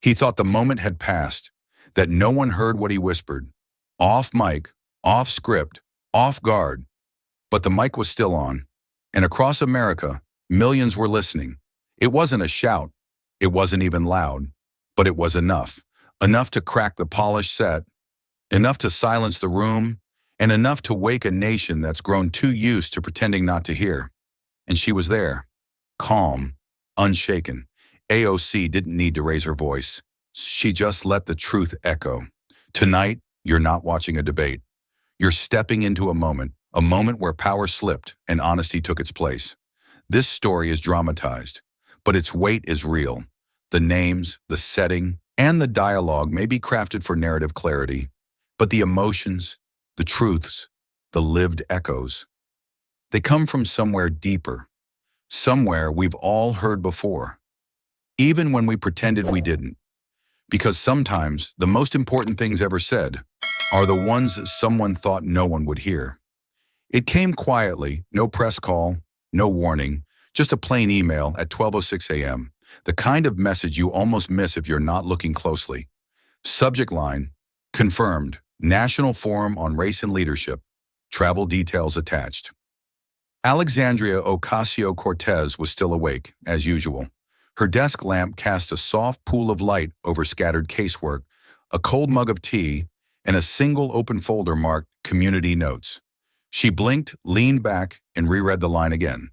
He thought the moment had passed, that no one heard what he whispered. Off mic, off script, off guard. But the mic was still on, and across America, millions were listening. It wasn't a shout, it wasn't even loud, but it was enough. Enough to crack the polished set, enough to silence the room, and enough to wake a nation that's grown too used to pretending not to hear. And she was there, calm, unshaken. AOC didn't need to raise her voice. She just let the truth echo. Tonight, you're not watching a debate. You're stepping into a moment where power slipped and honesty took its place. This story is dramatized, but its weight is real. The names, the setting, and the dialogue may be crafted for narrative clarity, but the emotions, the truths, the lived echoes, they come from somewhere deeper, somewhere we've all heard before, even when we pretended we didn't. Because sometimes the most important things ever said are the ones that someone thought no one would hear. It came quietly, no press call, no warning, just a plain email at 12:06 a.m., the kind of message you almost miss if you're not looking closely. Subject line, confirmed, National Forum on Race and Leadership, travel details attached. Alexandria Ocasio-Cortez was still awake, as usual. Her desk lamp cast a soft pool of light over scattered casework, a cold mug of tea, and a single open folder marked Community Notes. She blinked, leaned back, and reread the line again.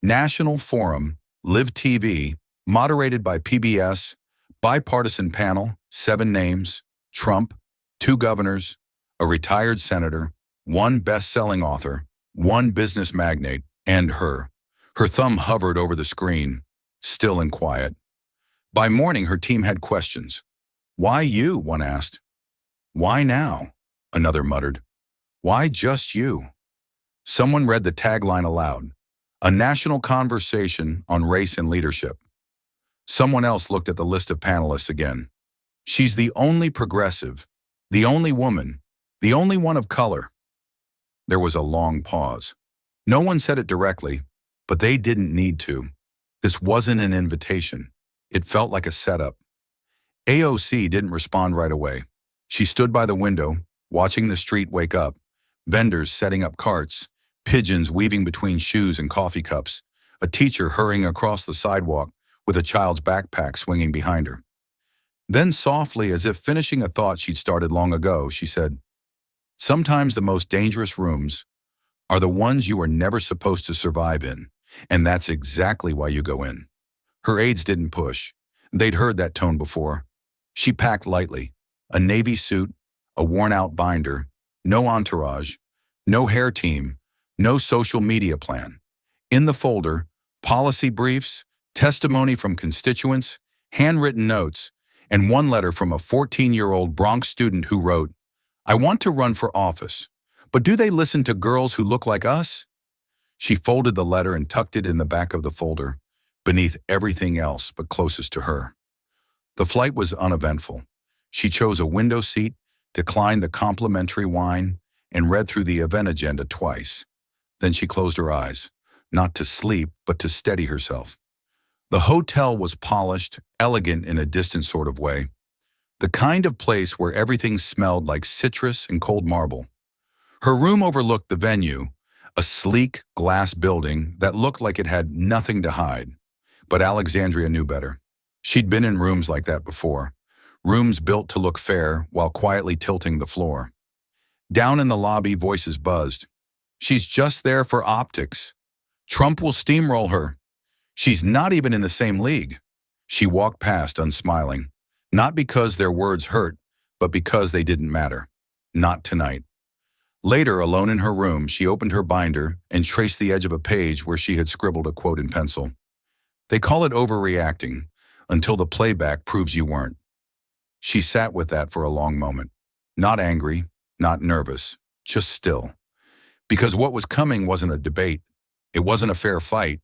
National Forum, Live TV, moderated by PBS, bipartisan panel, 7 names, Trump, 2 governors, a retired senator, 1 best-selling author, 1 business magnate, and her. Her thumb hovered over the screen, still and quiet. By morning, her team had questions. Why you? One asked. Why now? Another muttered. Why just you? Someone read the tagline aloud. A national conversation on race and leadership. Someone else looked at the list of panelists again. She's the only progressive, the only woman, the only one of color. There was a long pause. No one said it directly, but they didn't need to. This wasn't an invitation. It felt like a setup. AOC didn't respond right away. She stood by the window, watching the street wake up, vendors setting up carts, pigeons weaving between shoes and coffee cups, a teacher hurrying across the sidewalk with a child's backpack swinging behind her. Then softly, as if finishing a thought she'd started long ago, she said, "Sometimes the most dangerous rooms are the ones you are never supposed to survive in, and that's exactly why you go in." Her aides didn't push. They'd heard that tone before. She packed lightly, a navy suit, a worn-out binder, no entourage, no hair team, no social media plan. In the folder, policy briefs, testimony from constituents, handwritten notes, and 1 letter from a 14-year-old Bronx student who wrote, "I want to run for office, but do they listen to girls who look like us?" She folded the letter and tucked it in the back of the folder, beneath everything else but closest to her. The flight was uneventful. She chose a window seat, declined the complimentary wine, and read through the event agenda twice. Then she closed her eyes, not to sleep, but to steady herself. The hotel was polished, elegant in a distant sort of way. The kind of place where everything smelled like citrus and cold marble. Her room overlooked the venue, a sleek glass building that looked like it had nothing to hide. But Alexandria knew better. She'd been in rooms like that before, rooms built to look fair while quietly tilting the floor. Down in the lobby, voices buzzed. "She's just there for optics. Trump will steamroll her. She's not even in the same league." She walked past, unsmiling, not because their words hurt, but because they didn't matter. Not tonight. Later, alone in her room, she opened her binder and traced the edge of a page where she had scribbled a quote in pencil. "They call it overreacting until the playback proves you weren't." She sat with that for a long moment. Not angry, not nervous, just still. Because what was coming wasn't a debate. It wasn't a fair fight.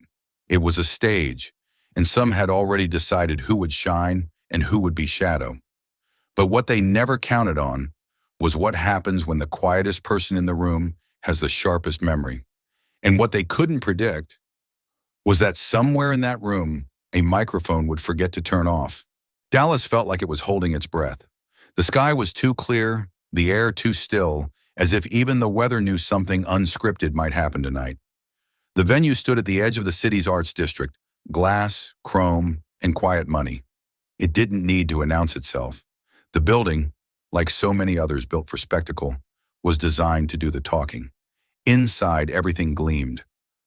It was a stage, and some had already decided who would shine and who would be shadow. But what they never counted on was what happens when the quietest person in the room has the sharpest memory. And what they couldn't predict was that somewhere in that room, a microphone would forget to turn off. Dallas felt like it was holding its breath. The sky was too clear, the air too still, as if even the weather knew something unscripted might happen tonight. The venue stood at the edge of the city's arts district, glass, chrome, and quiet money. It didn't need to announce itself. The building, like so many others built for spectacle, was designed to do the talking. Inside, everything gleamed.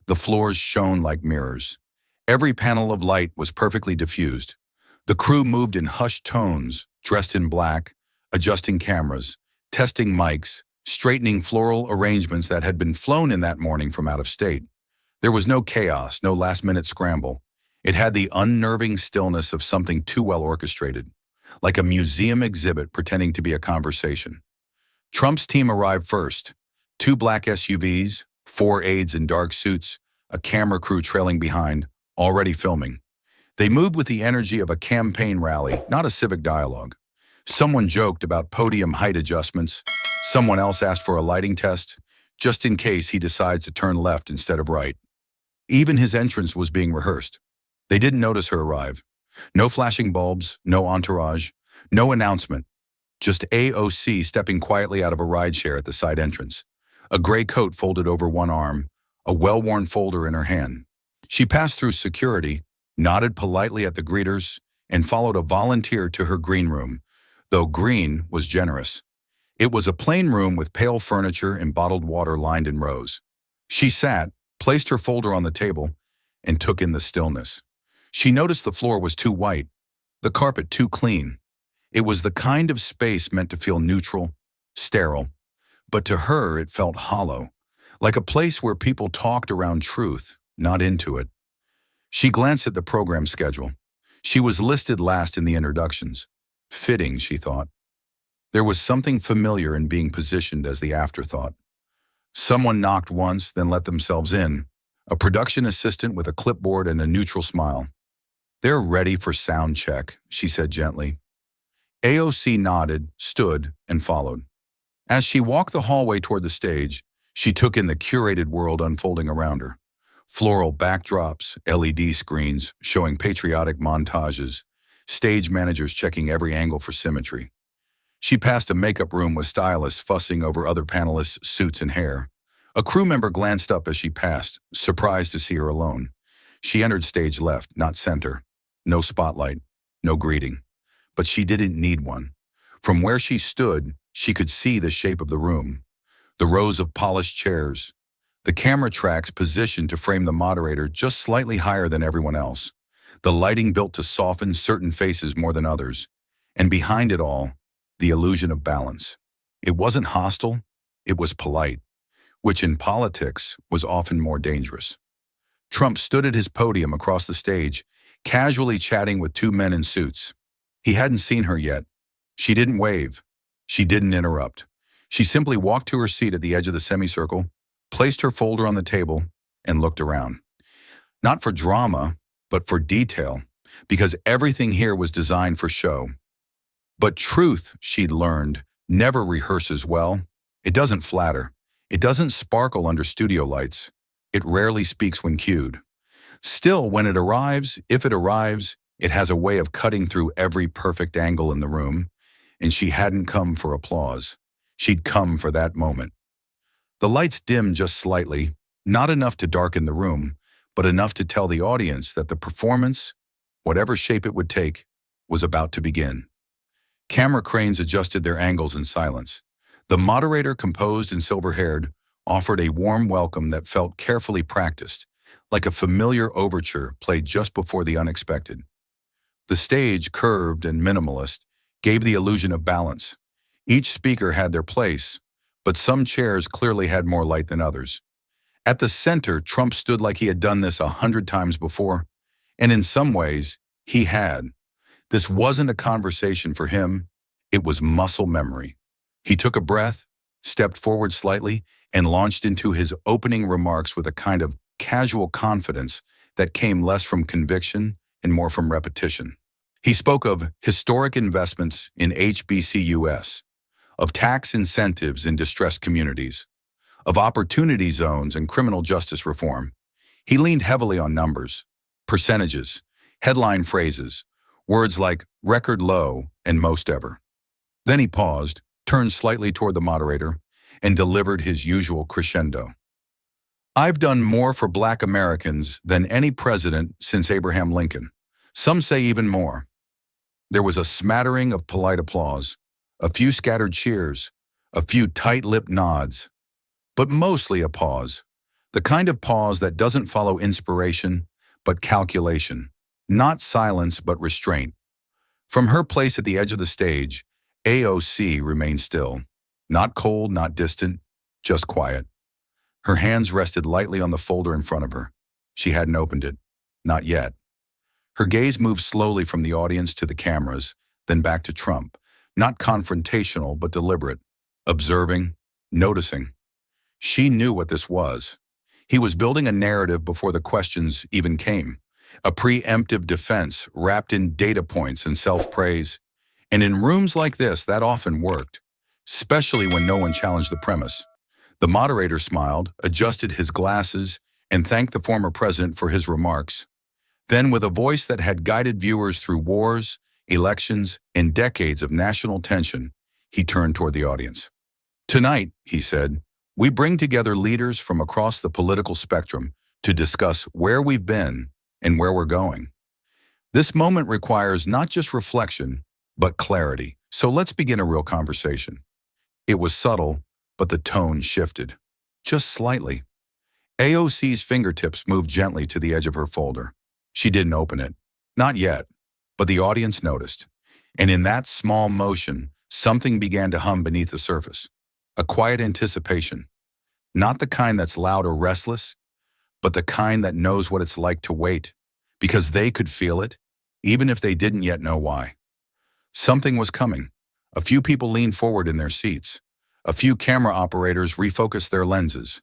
The floors shone like mirrors. Every panel of light was perfectly diffused. The crew moved in hushed tones, dressed in black, adjusting cameras, testing mics, straightening floral arrangements that had been flown in that morning from out of state. There was no chaos, no last-minute scramble. It had the unnerving stillness of something too well orchestrated, like a museum exhibit pretending to be a conversation. Trump's team arrived first. 2 black SUVs, 4 aides in dark suits, a camera crew trailing behind, already filming. They moved with the energy of a campaign rally, not a civic dialogue. Someone joked about podium height adjustments. Someone else asked for a lighting test, just in case he decides to turn left instead of right. Even his entrance was being rehearsed. They didn't notice her arrive. No flashing bulbs, no entourage, no announcement. Just AOC stepping quietly out of a rideshare at the side entrance. A gray coat folded over one arm, a well-worn folder in her hand. She passed through security, nodded politely at the greeters, and followed a volunteer to her green room, though green was generous. It was a plain room with pale furniture and bottled water lined in rows. She sat, placed her folder on the table, and took in the stillness. She noticed the floor was too white, the carpet too clean. It was the kind of space meant to feel neutral, sterile, but to her it felt hollow, like a place where people talked around truth, not into it. She glanced at the program schedule. She was listed last in the introductions. Fitting, she thought. There was something familiar in being positioned as the afterthought. Someone knocked once, then let themselves in, a production assistant with a clipboard and a neutral smile. "They're ready for sound check," she said gently. AOC nodded, stood, and followed. As she walked the hallway toward the stage, she took in the curated world unfolding around her. Floral backdrops, LED screens showing patriotic montages, stage managers checking every angle for symmetry. She passed a makeup room with stylists fussing over other panelists' suits and hair. A crew member glanced up as she passed, surprised to see her alone. She entered stage left, not center. No spotlight, no greeting. But she didn't need one. From where she stood, she could see the shape of the room. The rows of polished chairs. The camera tracks positioned to frame the moderator just slightly higher than everyone else. The lighting built to soften certain faces more than others. And behind it all, the illusion of balance. It wasn't hostile, it was polite, which in politics was often more dangerous. Trump stood at his podium across the stage, casually chatting with 2 men in suits. He hadn't seen her yet. She didn't wave. She didn't interrupt. She simply walked to her seat at the edge of the semicircle, placed her folder on the table, and looked around. Not for drama, but for detail, because everything here was designed for show. But truth, she'd learned, never rehearses well. It doesn't flatter. It doesn't sparkle under studio lights. It rarely speaks when cued. Still, when it arrives, if it arrives, it has a way of cutting through every perfect angle in the room, and she hadn't come for applause. She'd come for that moment. The lights dimmed just slightly, not enough to darken the room, but enough to tell the audience that the performance, whatever shape it would take, was about to begin. Camera cranes adjusted their angles in silence. The moderator, composed and silver-haired, offered a warm welcome that felt carefully practiced, like a familiar overture played just before the unexpected. The stage, curved and minimalist, gave the illusion of balance. Each speaker had their place, but some chairs clearly had more light than others. At the center, Trump stood like he had done this 100 times before, and in some ways, he had. This wasn't a conversation for him, it was muscle memory. He took a breath, stepped forward slightly, and launched into his opening remarks with a kind of casual confidence that came less from conviction and more from repetition. He spoke of historic investments in HBCUS, of tax incentives in distressed communities, of opportunity zones and criminal justice reform. He leaned heavily on numbers, percentages, headline phrases, Words like record low and most ever. Then he paused, turned slightly toward the moderator, and delivered his usual crescendo. I've done more for Black Americans than any president since Abraham Lincoln. Some say even more. There was a smattering of polite applause, a few scattered cheers, a few tight-lipped nods, but mostly a pause. The kind of pause that doesn't follow inspiration, but calculation. Not silence, but restraint. From her place at the edge of the stage, AOC remained still. Not cold, not distant, just quiet. Her hands rested lightly on the folder in front of her. She hadn't opened it. Not yet. Her gaze moved slowly from the audience to the cameras, then back to Trump. Not confrontational, but deliberate. Observing, noticing. She knew what this was. He was building a narrative before the questions even came. A preemptive defense wrapped in data points and self-praise. And in rooms like this, that often worked, especially when no one challenged the premise. The moderator smiled, adjusted his glasses, and thanked the former president for his remarks. Then, with a voice that had guided viewers through wars, elections, and decades of national tension, he turned toward the audience. Tonight, he said, we bring together leaders from across the political spectrum to discuss where we've been and where we're going. This moment requires not just reflection, but clarity. So let's begin a real conversation. It was subtle, but the tone shifted. Just slightly. AOC's fingertips moved gently to the edge of her folder. She didn't open it. Not yet. But the audience noticed. And in that small motion, something began to hum beneath the surface. A quiet anticipation. Not the kind that's loud or restless, but the kind that knows what it's like to wait, because they could feel it, even if they didn't yet know why. Something was coming. A few people leaned forward in their seats. A few camera operators refocused their lenses.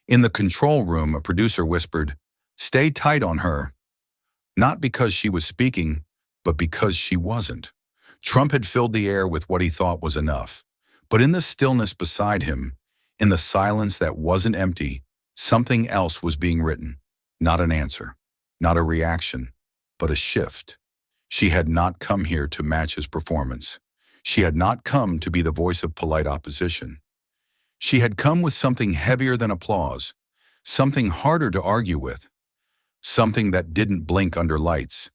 In the control room, a producer whispered, "Stay tight on her." Not because she was speaking, but because she wasn't. Trump had filled the air with what he thought was enough. But in the stillness beside him, in the silence that wasn't empty, something else was being written. Not an answer, not a reaction, but a shift. She had not come here to match his performance. She had not come to be the voice of polite opposition. She had come with something heavier than applause, something harder to argue with, something that didn't blink under lights.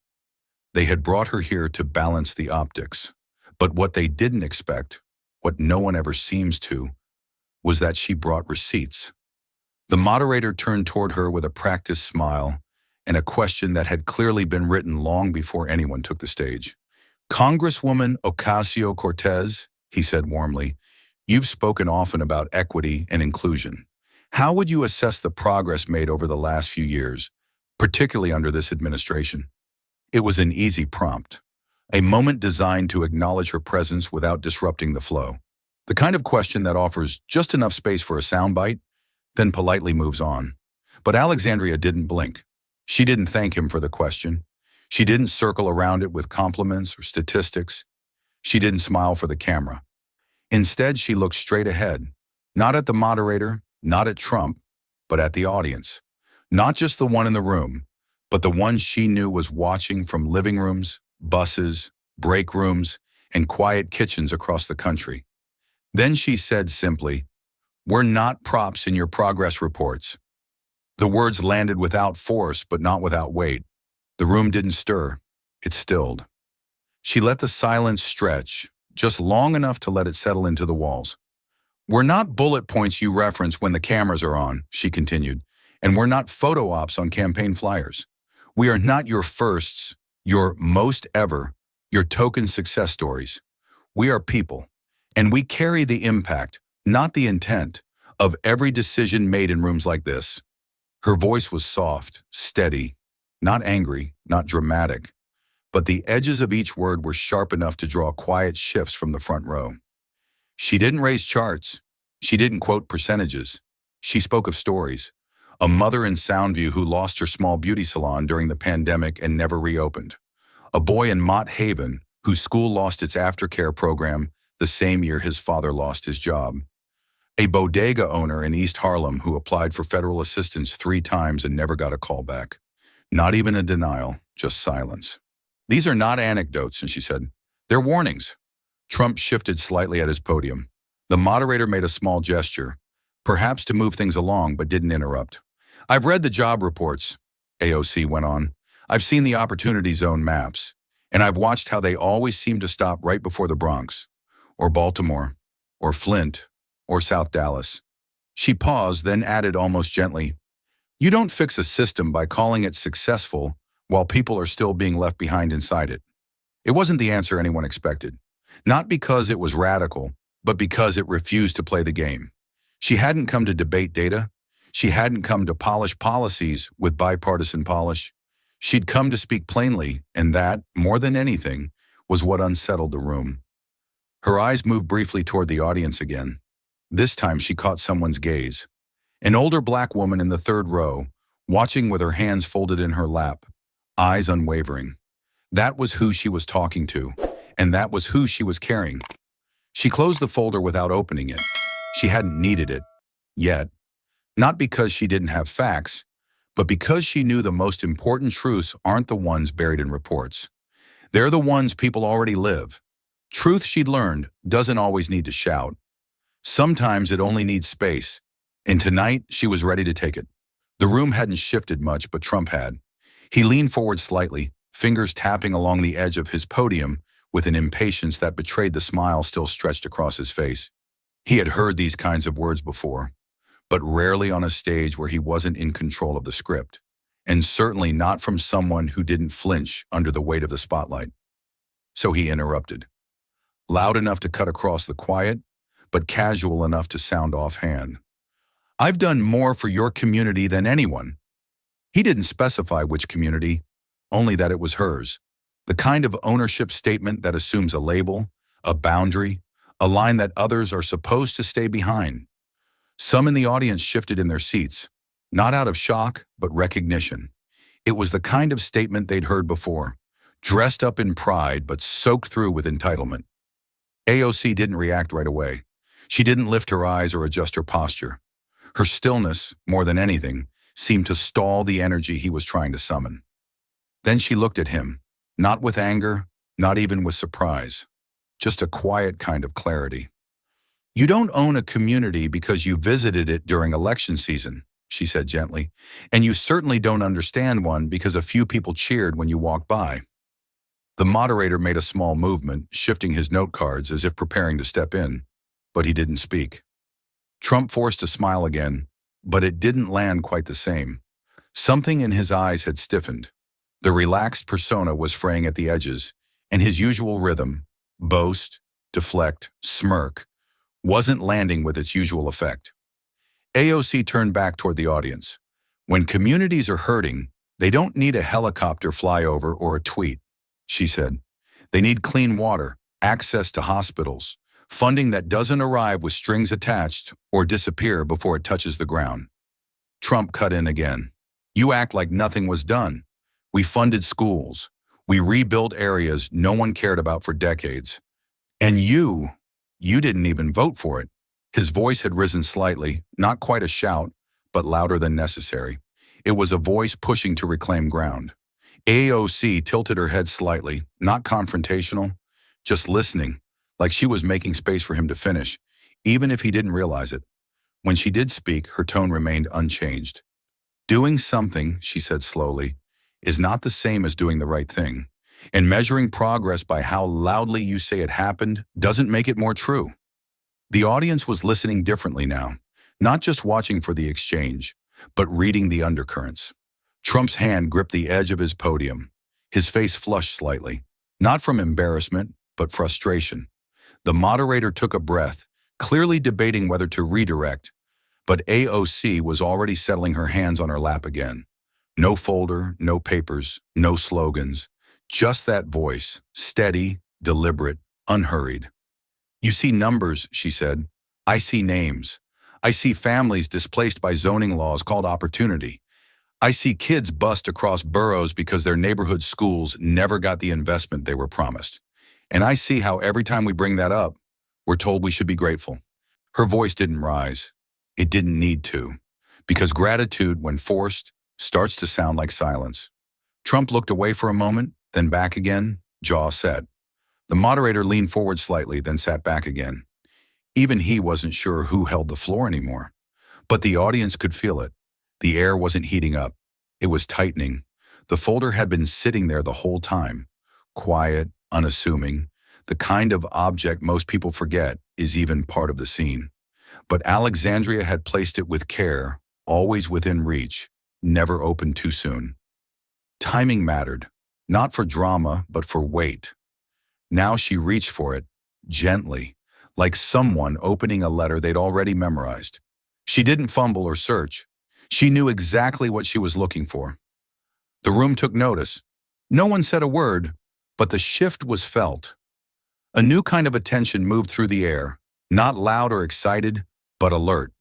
They had brought her here to balance the optics. But what they didn't expect, what no one ever seems to, was that she brought receipts. The moderator turned toward her with a practiced smile and a question that had clearly been written long before anyone took the stage. "Congresswoman Ocasio-Cortez," he said warmly, "you've spoken often about equity and inclusion. How would you assess the progress made over the last few years, particularly under this administration?" It was an easy prompt, a moment designed to acknowledge her presence without disrupting the flow. The kind of question that offers just enough space for a soundbite, then politely moves on. But Alexandria didn't blink. She didn't thank him for the question. She didn't circle around it with compliments or statistics. She didn't smile for the camera. Instead, she looked straight ahead, not at the moderator, not at Trump, but at the audience. Not just the one in the room, but the one she knew was watching from living rooms, buses, break rooms, and quiet kitchens across the country. Then she said simply, "We're not props in your progress reports." The words landed without force, but not without weight. The room didn't stir. It stilled. She let the silence stretch, just long enough to let it settle into the walls. "We're not bullet points you reference when the cameras are on," she continued, "and we're not photo ops on campaign flyers. We are not your firsts, your most ever, your token success stories. We are people, and we carry the impact, not the intent, of every decision made in rooms like this." Her voice was soft, steady, not angry, not dramatic, but the edges of each word were sharp enough to draw quiet shifts from the front row. She didn't raise charts. She didn't quote percentages. She spoke of stories. A mother in Soundview who lost her small beauty salon during the pandemic and never reopened. A boy in Mott Haven whose school lost its aftercare program the same year his father lost his job. A bodega owner in East Harlem who applied for federal assistance 3 times and never got a call back. Not even a denial, just silence. These are not anecdotes, and she said. They're warnings. Trump shifted slightly at his podium. The moderator made a small gesture, perhaps to move things along, but didn't interrupt. I've read the job reports, AOC went on. I've seen the opportunity zone maps, and I've watched how they always seem to stop right before the Bronx, or Baltimore, or Flint, or South Dallas. She paused, then added almost gently, you don't fix a system by calling it successful while people are still being left behind inside it. It wasn't the answer anyone expected. Not because it was radical, but because it refused to play the game. She hadn't come to debate data. She hadn't come to polish policies with bipartisan polish. She'd come to speak plainly, and that, more than anything, was what unsettled the room. Her eyes moved briefly toward the audience again. This time she caught someone's gaze. An older black woman in the third row, watching with her hands folded in her lap, eyes unwavering. That was who she was talking to, and that was who she was carrying. She closed the folder without opening it. She hadn't needed it, yet. Not because she didn't have facts, but because she knew the most important truths aren't the ones buried in reports. They're the ones people already live. Truth she'd learned doesn't always need to shout. Sometimes it only needs space, and tonight she was ready to take it. The room hadn't shifted much, but Trump had. He leaned forward slightly, fingers tapping along the edge of his podium with an impatience that betrayed the smile still stretched across his face. He had heard these kinds of words before, but rarely on a stage where he wasn't in control of the script, and certainly not from someone who didn't flinch under the weight of the spotlight. So he interrupted, loud enough to cut across the quiet, but casual enough to sound offhand. I've done more for your community than anyone. He didn't specify which community, only that it was hers. The kind of ownership statement that assumes a label, a boundary, a line that others are supposed to stay behind. Some in the audience shifted in their seats, not out of shock, but recognition. It was the kind of statement they'd heard before, dressed up in pride but soaked through with entitlement. AOC didn't react right away. She didn't lift her eyes or adjust her posture. Her stillness, more than anything, seemed to stall the energy he was trying to summon. Then she looked at him, not with anger, not even with surprise, just a quiet kind of clarity. You don't own a community because you visited it during election season, she said gently, and you certainly don't understand one because a few people cheered when you walked by. The moderator made a small movement, shifting his note cards as if preparing to step in, but he didn't speak. Trump forced a smile again, but it didn't land quite the same. Something in his eyes had stiffened. The relaxed persona was fraying at the edges, and his usual rhythm, boast, deflect, smirk, wasn't landing with its usual effect. AOC turned back toward the audience. When communities are hurting, they don't need a helicopter flyover or a tweet, she said. They need clean water, access to hospitals, funding that doesn't arrive with strings attached or disappear before it touches the ground. Trump cut in again. You act like nothing was done. We funded schools. We rebuilt areas no one cared about for decades. And you didn't even vote for it. His voice had risen slightly, not quite a shout, but louder than necessary. It was a voice pushing to reclaim ground. AOC tilted her head slightly, not confrontational, just listening, like she was making space for him to finish, even if he didn't realize it. When she did speak, her tone remained unchanged. Doing something, she said slowly, is not the same as doing the right thing. And measuring progress by how loudly you say it happened doesn't make it more true. The audience was listening differently now, not just watching for the exchange, but reading the undercurrents. Trump's hand gripped the edge of his podium. His face flushed slightly, not from embarrassment, but frustration. The moderator took a breath, clearly debating whether to redirect, but AOC was already settling her hands on her lap again. No folder, no papers, no slogans, just that voice, steady, deliberate, unhurried. You see numbers, she said. I see names. I see families displaced by zoning laws called opportunity. I see kids bust across boroughs because their neighborhood schools never got the investment they were promised. And I see how every time we bring that up, we're told we should be grateful. Her voice didn't rise. It didn't need to, because gratitude, when forced, starts to sound like silence. Trump looked away for a moment, then back again, jaw set. The moderator leaned forward slightly, then sat back again. Even he wasn't sure who held the floor anymore. But the audience could feel it. The air wasn't heating up. It was tightening. The folder had been sitting there the whole time. Quiet, unassuming, the kind of object most people forget is even part of the scene. But Alexandria had placed it with care, always within reach, never opened too soon. Timing mattered, not for drama, but for weight. Now she reached for it, gently, like someone opening a letter they'd already memorized. She didn't fumble or search. She knew exactly what she was looking for. The room took notice. No one said a word, but the shift was felt. A new kind of attention moved through the air, not loud or excited, but alert.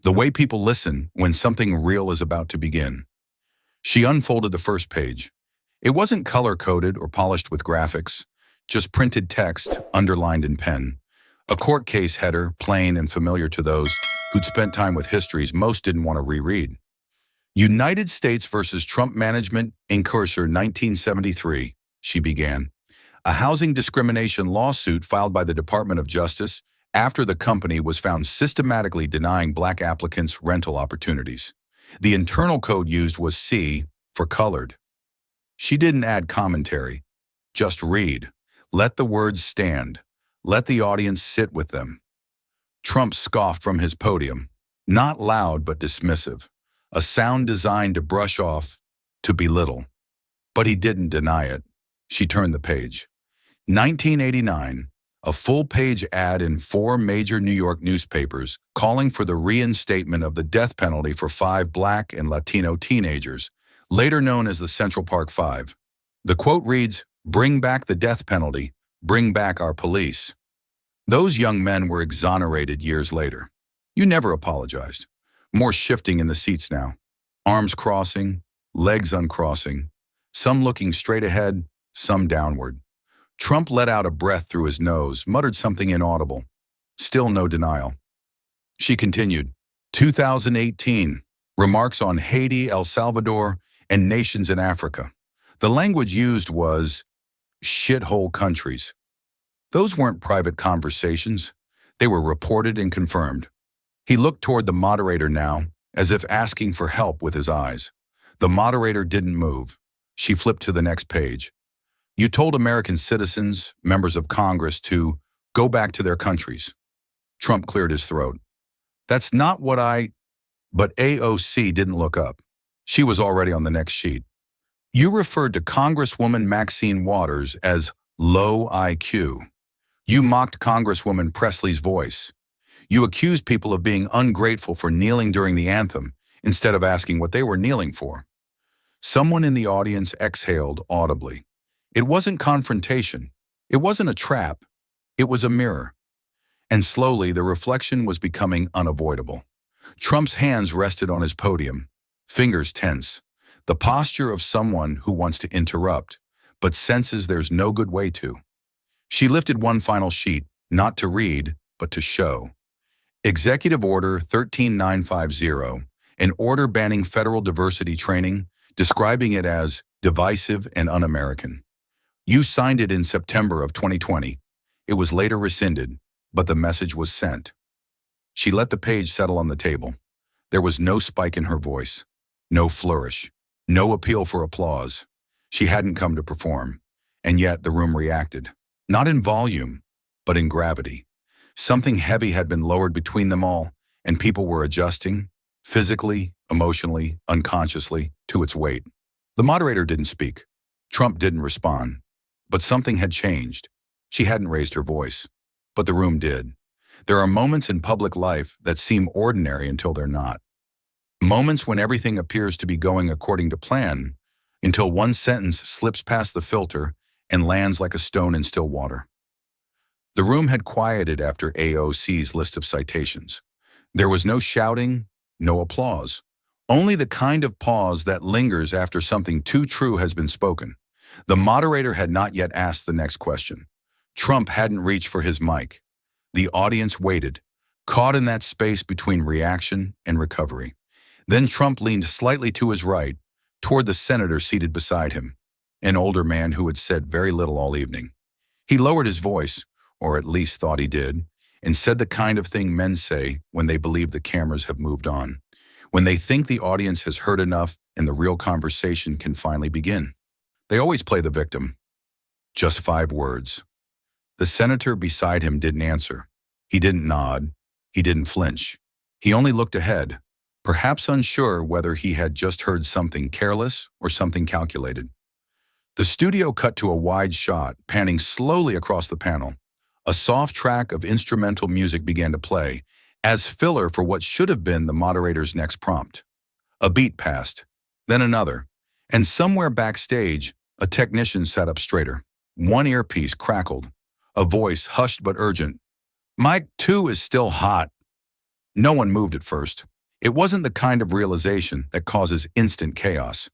The way people listen when something real is about to begin. She unfolded the first page. It wasn't color-coded or polished with graphics, just printed text, underlined in pen. A court case header, plain and familiar to those who'd spent time with histories most didn't want to reread. United States versus Trump Management in Cursor 1973, she began. A housing discrimination lawsuit filed by the Department of Justice after the company was found systematically denying Black applicants rental opportunities. The internal code used was C for colored. She didn't add commentary. Just read. Let the words stand. Let the audience sit with them. Trump scoffed from his podium, not loud but dismissive, a sound designed to brush off, to belittle. But he didn't deny it. She turned the page. 1989, a full-page ad in 4 major New York newspapers calling for the reinstatement of the death penalty for 5 Black and Latino teenagers, later known as the Central Park Five. The quote reads, "Bring back the death penalty, bring back our police." Those young men were exonerated years later. You never apologized. More shifting in the seats now. Arms crossing, legs uncrossing, some looking straight ahead, some downward. Trump let out a breath through his nose, muttered something inaudible. Still no denial. She continued, 2018, remarks on Haiti, El Salvador, and nations in Africa. The language used was shithole countries. Those weren't private conversations. They were reported and confirmed. He looked toward the moderator now, as if asking for help with his eyes. The moderator didn't move. She flipped to the next page. You told American citizens, members of Congress, to go back to their countries. Trump cleared his throat. That's not what But AOC didn't look up. She was already on the next sheet. You referred to Congresswoman Maxine Waters as low IQ. You mocked Congresswoman Presley's voice. You accused people of being ungrateful for kneeling during the anthem instead of asking what they were kneeling for. Someone in the audience exhaled audibly. It wasn't confrontation. It wasn't a trap. It was a mirror. And slowly, the reflection was becoming unavoidable. Trump's hands rested on his podium, fingers tense, the posture of someone who wants to interrupt, but senses there's no good way to. She lifted one final sheet, not to read, but to show. Executive Order 13950, an order banning federal diversity training, describing it as divisive and un-American. You signed it in September of 2020. It was later rescinded, but the message was sent. She let the page settle on the table. There was no spike in her voice, no flourish, no appeal for applause. She hadn't come to perform, and yet the room reacted, not in volume, but in gravity. Something heavy had been lowered between them all, and people were adjusting, physically, emotionally, unconsciously, to its weight. The moderator didn't speak. Trump didn't respond. But something had changed. She hadn't raised her voice, but the room did. There are moments in public life that seem ordinary until they're not. Moments when everything appears to be going according to plan, until one sentence slips past the filter and lands like a stone in still water. The room had quieted after AOC's list of citations. There was no shouting, no applause, only the kind of pause that lingers after something too true has been spoken. The moderator had not yet asked the next question. Trump hadn't reached for his mic. The audience waited, caught in that space between reaction and recovery. Then Trump leaned slightly to his right, toward the senator seated beside him. an older man who had said very little all evening. He lowered his voice, or at least thought he did, and said the kind of thing men say when they believe the cameras have moved on, when they think the audience has heard enough and the real conversation can finally begin. They always play the victim. Just 5 words. The senator beside him didn't answer. He didn't nod. He didn't flinch. He only looked ahead, perhaps unsure whether he had just heard something careless or something calculated. The studio cut to a wide shot, panning slowly across the panel. A soft track of instrumental music began to play, as filler for what should have been the moderator's next prompt. A beat passed, then another, and somewhere backstage, a technician sat up straighter. One earpiece crackled. A voice, hushed but urgent. "Mic 2 is still hot." No one moved at first. It wasn't the kind of realization that causes instant chaos.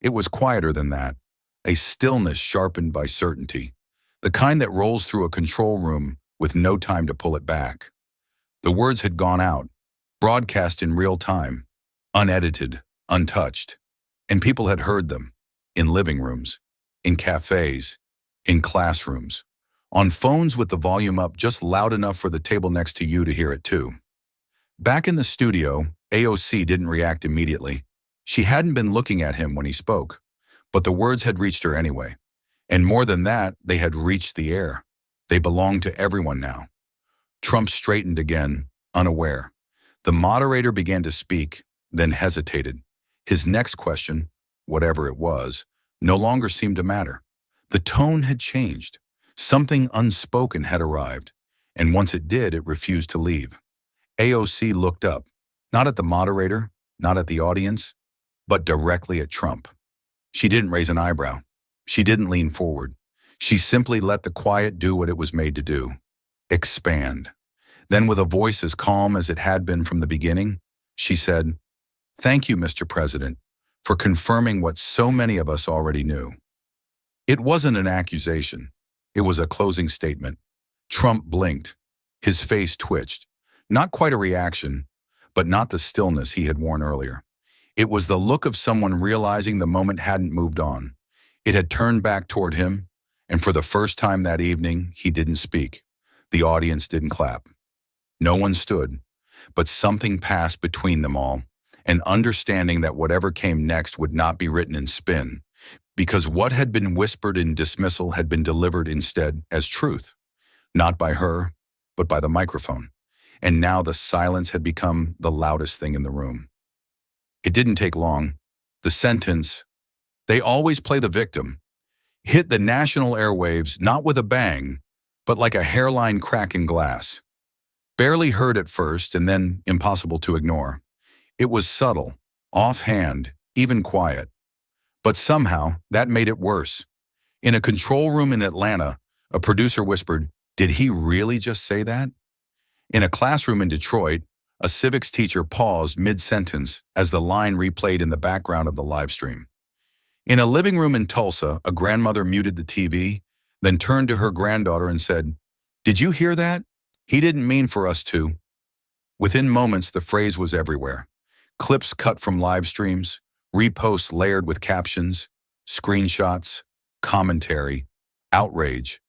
It was quieter than that, a stillness sharpened by certainty, the kind that rolls through a control room with no time to pull it back. The words had gone out, broadcast in real time, unedited, untouched, and people had heard them, in living rooms, in cafes, in classrooms, on phones with the volume up just loud enough for the table next to you to hear it too. Back in the studio, AOC didn't react immediately. She hadn't been looking at him when he spoke, but the words had reached her anyway. And more than that, they had reached the air. They belonged to everyone now. Trump straightened again, unaware. The moderator began to speak, then hesitated. His next question, whatever it was, no longer seemed to matter. The tone had changed. Something unspoken had arrived, and once it did, it refused to leave. AOC looked up, not at the moderator, not at the audience, but directly at Trump. She didn't raise an eyebrow. She didn't lean forward. She simply let the quiet do what it was made to do. Expand. Then, with a voice as calm as it had been from the beginning, she said, "Thank you, Mr. President, for confirming what so many of us already knew." It wasn't an accusation. It was a closing statement. Trump blinked. His face twitched. Not quite a reaction, but not the stillness he had worn earlier. It was the look of someone realizing the moment hadn't moved on. It had turned back toward him, and for the first time that evening, he didn't speak. The audience didn't clap. No one stood, but something passed between them all, an understanding that whatever came next would not be written in spin, because what had been whispered in dismissal had been delivered instead as truth, not by her, but by the microphone. And now the silence had become the loudest thing in the room. It didn't take long. The sentence, "They always play the victim," hit the national airwaves not with a bang, but like a hairline crack in glass. Barely heard at first and then impossible to ignore. It was subtle, offhand, even quiet. But somehow, that made it worse. In a control room in Atlanta, a producer whispered, "Did he really just say that?" In a classroom in Detroit, a civics teacher paused mid-sentence as the line replayed in the background of the live stream. In a living room in Tulsa, a grandmother muted the TV, then turned to her granddaughter and said, "Did you hear that? He didn't mean for us to." Within moments, the phrase was everywhere. Clips cut from live streams, reposts layered with captions, screenshots, commentary, outrage.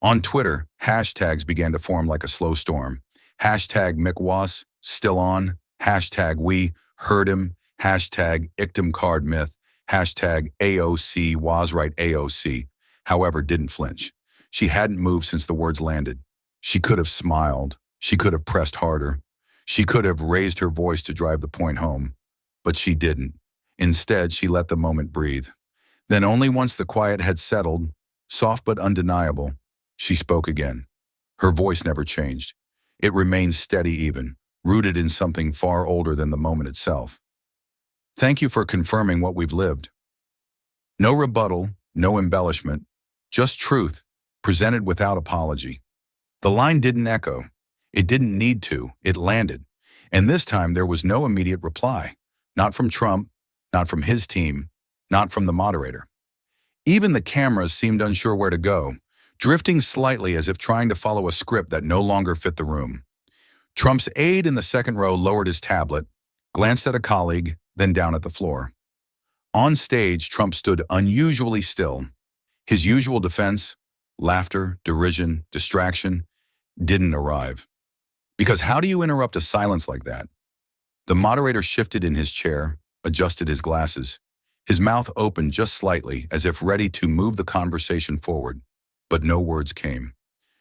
On Twitter, hashtags began to form like a slow storm. Hashtag McWass, still on. Hashtag we heard him. Hashtag Ictum card myth. Hashtag AOC was right AOC. However, didn't flinch. She hadn't moved since the words landed. She could have smiled. She could have pressed harder. She could have raised her voice to drive the point home. But she didn't. Instead, she let the moment breathe. Then only once the quiet had settled, soft but undeniable, she spoke again. Her voice never changed. It remained steady even, rooted in something far older than the moment itself. "Thank you for confirming what we've lived." No rebuttal, no embellishment, just truth, presented without apology. The line didn't echo. It didn't need to. It landed. And this time there was no immediate reply. Not from Trump, not from his team, not from the moderator. Even the cameras seemed unsure where to go, drifting slightly as if trying to follow a script that no longer fit the room. Trump's aide in the second row lowered his tablet, glanced at a colleague, then down at the floor. On stage, Trump stood unusually still, His usual defense, laughter, derision, distraction, didn't arrive. Because how do you interrupt a silence like that? The moderator shifted in his chair, adjusted his glasses. His mouth opened just slightly, as if ready to move the conversation forward. But no words came.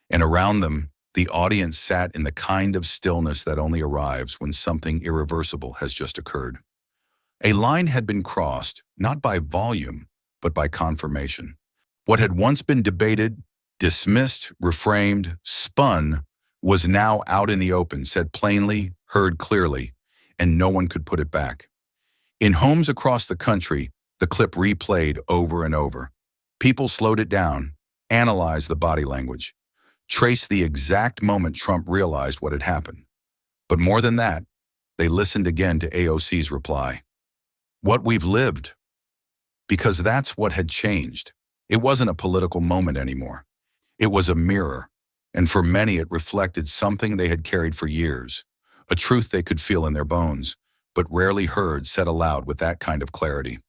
And around them, the audience sat in the kind of stillness that only arrives when something irreversible has just occurred. A line had been crossed, not by volume, but by confirmation. What had once been debated, dismissed, reframed, spun, was now out in the open, said plainly, heard clearly, and no one could put it back. In homes across the country, the clip replayed over and over. People slowed it down, analyzed the body language, traced the exact moment Trump realized what had happened. But more than that, they listened again to AOC's reply. What we've lived. Because that's what had changed. It wasn't a political moment anymore. It was a mirror, and for many it reflected something they had carried for years, a truth they could feel in their bones, but rarely heard said aloud with that kind of clarity.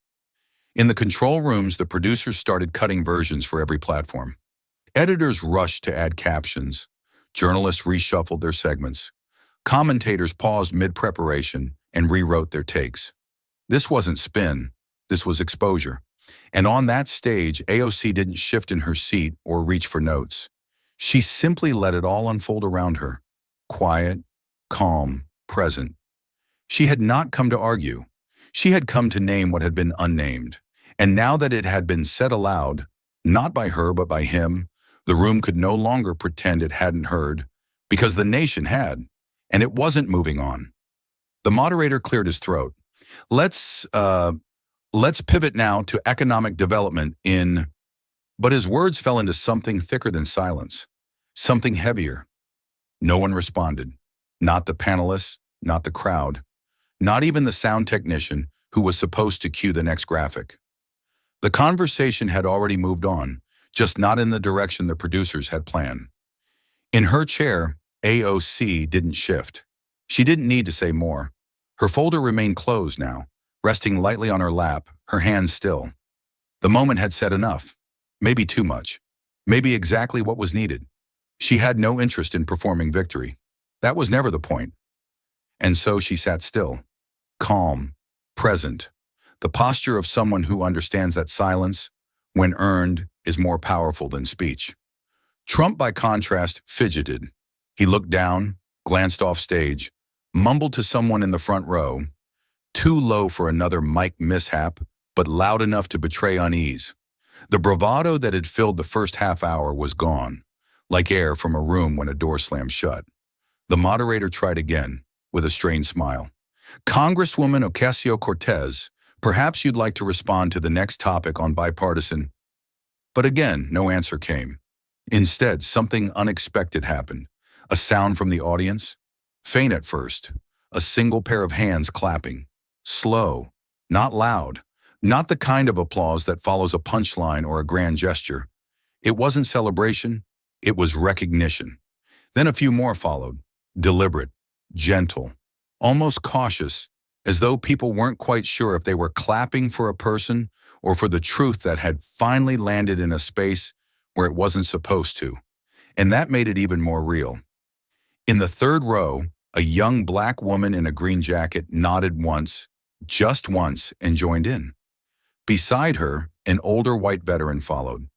In the control rooms, the producers started cutting versions for every platform. Editors rushed to add captions. Journalists reshuffled their segments. Commentators paused mid-preparation and rewrote their takes. This wasn't spin, this was exposure. And on that stage, AOC didn't shift in her seat or reach for notes. She simply let it all unfold around her. Quiet, calm, present. She had not come to argue. She had come to name what had been unnamed. And now that it had been said aloud, not by her but by him, the room could no longer pretend it hadn't heard, because the nation had, and it wasn't moving on. The moderator cleared his throat. Let's pivot now to economic development in... But his words fell into something thicker than silence, something heavier. No one responded. Not the panelists, not the crowd, not even the sound technician who was supposed to cue the next graphic. The conversation had already moved on, just not in the direction the producers had planned. In her chair, AOC didn't shift. She didn't need to say more. Her folder remained closed now, resting lightly on her lap, her hands still. The moment had said enough. Maybe too much. Maybe exactly what was needed. She had no interest in performing victory. That was never the point. And so she sat still, calm, present, the posture of someone who understands that silence, when earned, is more powerful than speech. Trump, by contrast, fidgeted. He looked down, glanced off stage, mumbled to someone in the front row, too low for another mic mishap, but loud enough to betray unease. The bravado that had filled the first half hour was gone, like air from a room when a door slams shut. The moderator tried again, with a strained smile. Congresswoman Ocasio-Cortez, perhaps you'd like to respond to the next topic on bipartisan. But again, no answer came. Instead, something unexpected happened. A sound from the audience, faint at first, a single pair of hands clapping. Slow, not loud, not the kind of applause that follows a punchline or a grand gesture. It wasn't celebration, it was recognition. Then a few more followed, deliberate, gentle, almost cautious, as though people weren't quite sure if they were clapping for a person or for the truth that had finally landed in a space where it wasn't supposed to. And that made it even more real. In the third row, a young black woman in a green jacket nodded once, just once, and joined in. Beside her, an older white veteran followed,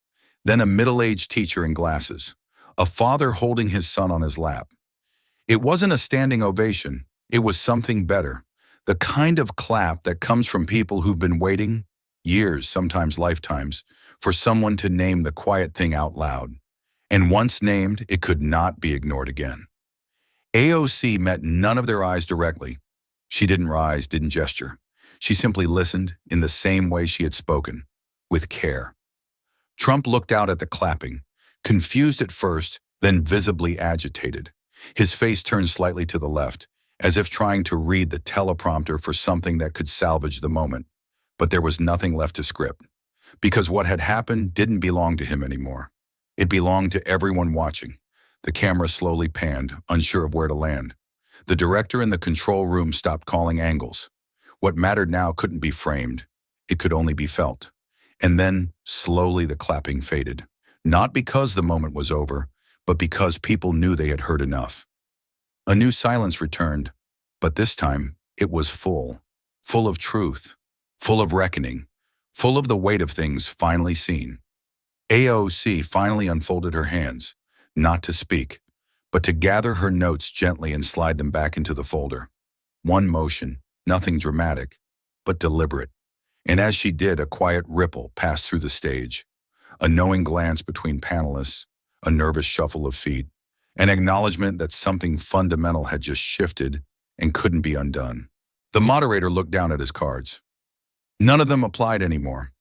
then a middle-aged teacher in glasses, a father holding his son on his lap. It wasn't a standing ovation, it was something better, the kind of clap that comes from people who've been waiting, years, sometimes lifetimes, for someone to name the quiet thing out loud. And once named, it could not be ignored again. AOC met none of their eyes directly. She didn't rise, didn't gesture. She simply listened in the same way she had spoken, with care. Trump looked out at the clapping, confused at first, then visibly agitated. His face turned slightly to the left, as if trying to read the teleprompter for something that could salvage the moment. But there was nothing left to script, because what had happened didn't belong to him anymore. It belonged to everyone watching. The camera slowly panned, unsure of where to land. The director in the control room stopped calling angles. What mattered now couldn't be framed. It could only be felt. And then, slowly, the clapping faded. Not because the moment was over, but because people knew they had heard enough. A new silence returned, but this time it was full. Full of truth, full of reckoning, full of the weight of things finally seen. AOC finally unfolded her hands, not to speak, but to gather her notes gently and slide them back into the folder. One motion, nothing dramatic, but deliberate. And as she did, a quiet ripple passed through the stage. A knowing glance between panelists, a nervous shuffle of feet, an acknowledgement that something fundamental had just shifted and couldn't be undone. The moderator looked down at his cards. None of them applied anymore.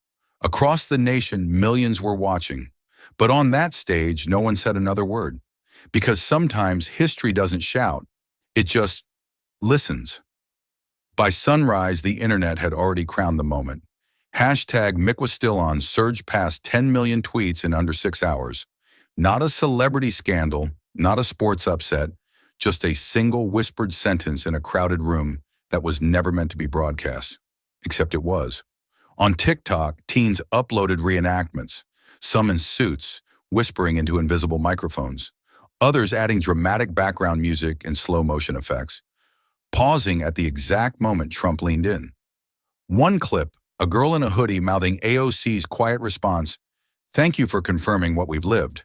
Across the nation, millions were watching. But on that stage, no one said another word. Because sometimes history doesn't shout, it just listens. By sunrise, the internet had already crowned the moment. Hashtag Mick was still on surged past 10 million tweets in under 6 hours. Not a celebrity scandal, not a sports upset, just a single whispered sentence in a crowded room that was never meant to be broadcast. Except it was. On TikTok, teens uploaded reenactments, some in suits, whispering into invisible microphones, others adding dramatic background music and slow motion effects, pausing at the exact moment Trump leaned in. One clip, a girl in a hoodie mouthing AOC's quiet response, "Thank you for confirming what we've lived,"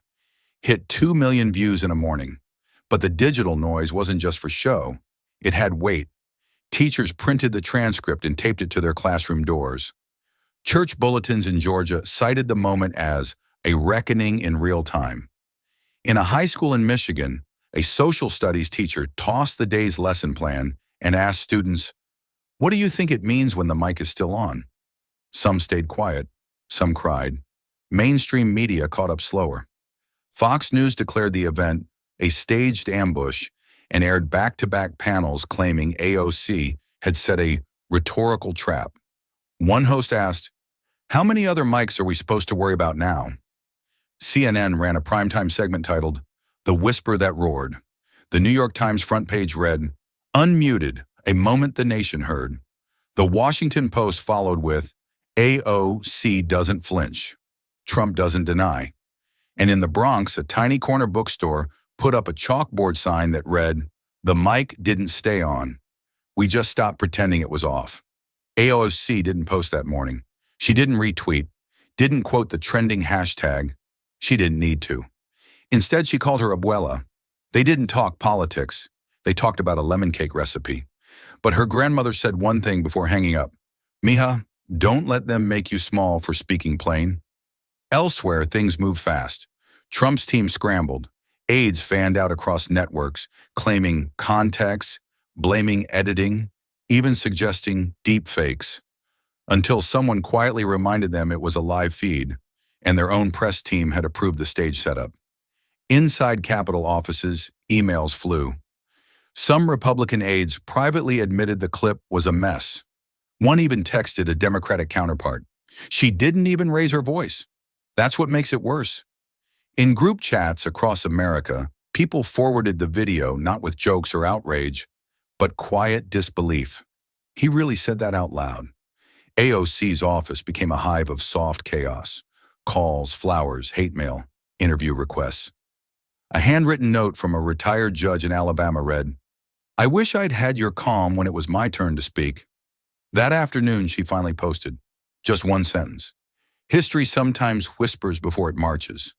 hit 2 million views in a morning. But the digital noise wasn't just for show. It had weight. Teachers printed the transcript and taped it to their classroom doors. Church bulletins in Georgia cited the moment as a reckoning in real time. In a high school in Michigan, a social studies teacher tossed the day's lesson plan and asked students, "What do you think it means when the mic is still on?" Some stayed quiet, some cried. Mainstream media caught up slower. Fox News declared the event a staged ambush and aired back-to-back panels claiming AOC had set a rhetorical trap. One host asked, "How many other mics are we supposed to worry about now?" CNN ran a primetime segment titled, "The Whisper That Roared." The New York Times front page read, "Unmuted, a moment the nation heard." The Washington Post followed with, "AOC doesn't flinch. Trump doesn't deny." And in the Bronx, a tiny corner bookstore put up a chalkboard sign that read, "The mic didn't stay on. We just stopped pretending it was off." AOC didn't post that morning. She didn't retweet, didn't quote the trending hashtag. She didn't need to. Instead, she called her abuela. They didn't talk politics. They talked about a lemon cake recipe. But her grandmother said one thing before hanging up. "Mija, don't let them make you small for speaking plain." Elsewhere, things moved fast. Trump's team scrambled. Aides fanned out across networks, claiming context, blaming editing, even suggesting deep fakes, until someone quietly reminded them it was a live feed, and their own press team had approved the stage setup. Inside Capitol offices, emails flew. Some Republican aides privately admitted the clip was a mess. One even texted a Democratic counterpart. "She didn't even raise her voice. That's what makes it worse." In group chats across America, people forwarded the video not with jokes or outrage, but quiet disbelief. He really said that out loud. AOC's office became a hive of soft chaos. Calls, flowers, hate mail, interview requests. A handwritten note from a retired judge in Alabama read, "I wish I'd had your calm when it was my turn to speak." That afternoon, she finally posted, just one sentence. "History sometimes whispers before it marches."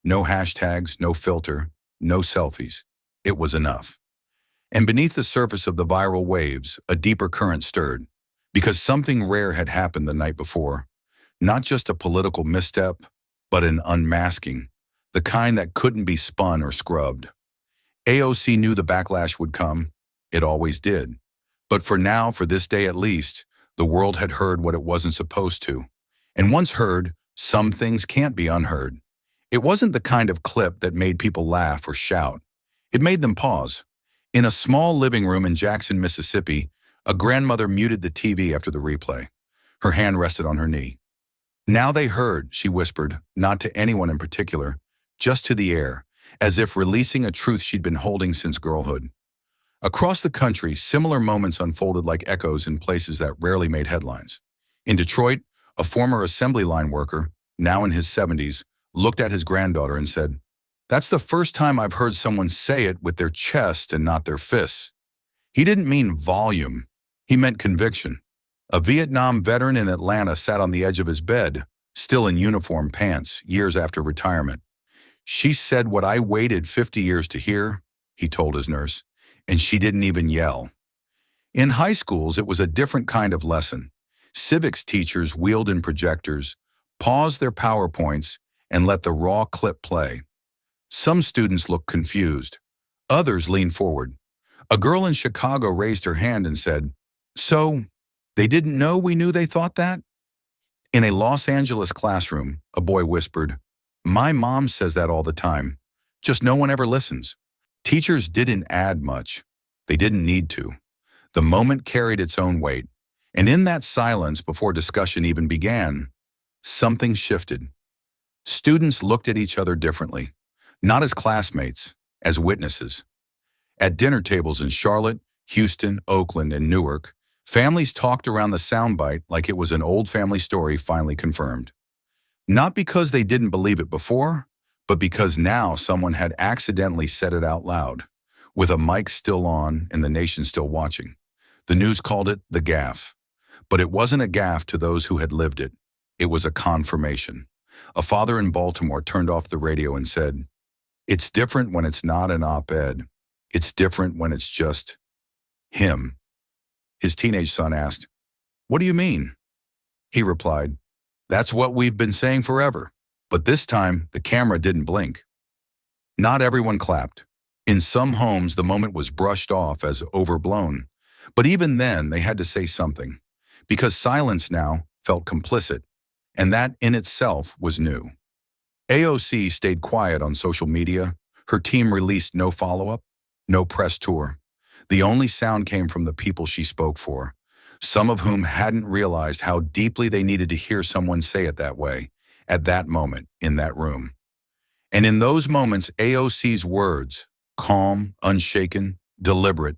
No hashtags, no filter, no selfies. It was enough. And beneath the surface of the viral waves, a deeper current stirred, because something rare had happened the night before. Not just a political misstep, but an unmasking, the kind that couldn't be spun or scrubbed. AOC knew the backlash would come. It always did. But for now, for this day at least, the world had heard what it wasn't supposed to. And once heard, some things can't be unheard. It wasn't the kind of clip that made people laugh or shout. It made them pause. In a small living room in Jackson, Mississippi, a grandmother muted the TV after the replay. Her hand rested on her knee. "Now they heard," she whispered, not to anyone in particular, just to the air, as if releasing a truth she'd been holding since girlhood. Across the country, similar moments unfolded like echoes in places that rarely made headlines. In Detroit, A former assembly line worker, now in his 70s, looked at his granddaughter and said, "That's the first time I've heard someone say it with their chest and not their fists." He didn't mean volume. He meant conviction. A Vietnam veteran in Atlanta sat on the edge of his bed, still in uniform pants, years after retirement. "She said what I waited 50 years to hear," he told his nurse, "and she didn't even yell." In high schools, it was a different kind of lesson. Civics teachers wheeled in projectors, paused their PowerPoints, and let the raw clip play. Some students looked confused. Others leaned forward. A girl in Chicago raised her hand and said, "So, they didn't know we knew they thought that?" In a Los Angeles classroom, a boy whispered, "My mom says that all the time. Just no one ever listens." Teachers didn't add much. They didn't need to. The moment carried its own weight. And in that silence before discussion even began, something shifted. Students looked at each other differently, not as classmates, as witnesses. At dinner tables in Charlotte, Houston, Oakland, and Newark, families talked around the soundbite like it was an old family story finally confirmed. Not because they didn't believe it before, but because now someone had accidentally said it out loud, with a mic still on and the nation still watching. The news called it the gaffe. But it wasn't a gaffe to those who had lived it. It was a confirmation. A father in Baltimore turned off the radio and said, "It's different when it's not an op-ed. It's different when it's just him." His teenage son asked, "What do you mean?" He replied, "That's what we've been saying forever." But this time, the camera didn't blink. Not everyone clapped. In some homes, the moment was brushed off as overblown. But even then, they had to say something, because silence now felt complicit, and that in itself was new. AOC stayed quiet on social media. Her team released no follow-up, no press tour. The only sound came from the people she spoke for, some of whom hadn't realized how deeply they needed to hear someone say it that way, at that moment, in that room. And in those moments, AOC's words, calm, unshaken, deliberate,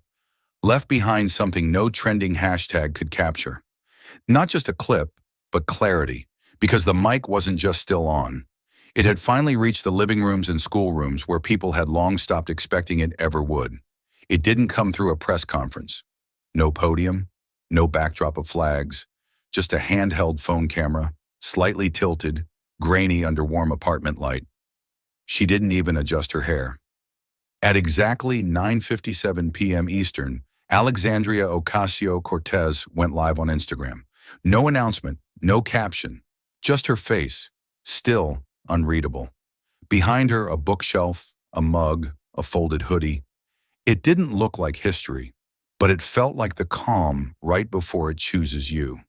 left behind something no trending hashtag could capture. Not just a clip, but clarity, because the mic wasn't just still on. It had finally reached the living rooms and schoolrooms where people had long stopped expecting it ever would. It didn't come through a press conference. No podium, no backdrop of flags, just a handheld phone camera, slightly tilted, grainy under warm apartment light. She didn't even adjust her hair. At exactly 9:57 p.m. Eastern, Alexandria Ocasio-Cortez went live on Instagram. No announcement, no caption, just her face, still unreadable. Behind her, a bookshelf, a mug, a folded hoodie. It didn't look like history, but it felt like the calm right before it chooses you.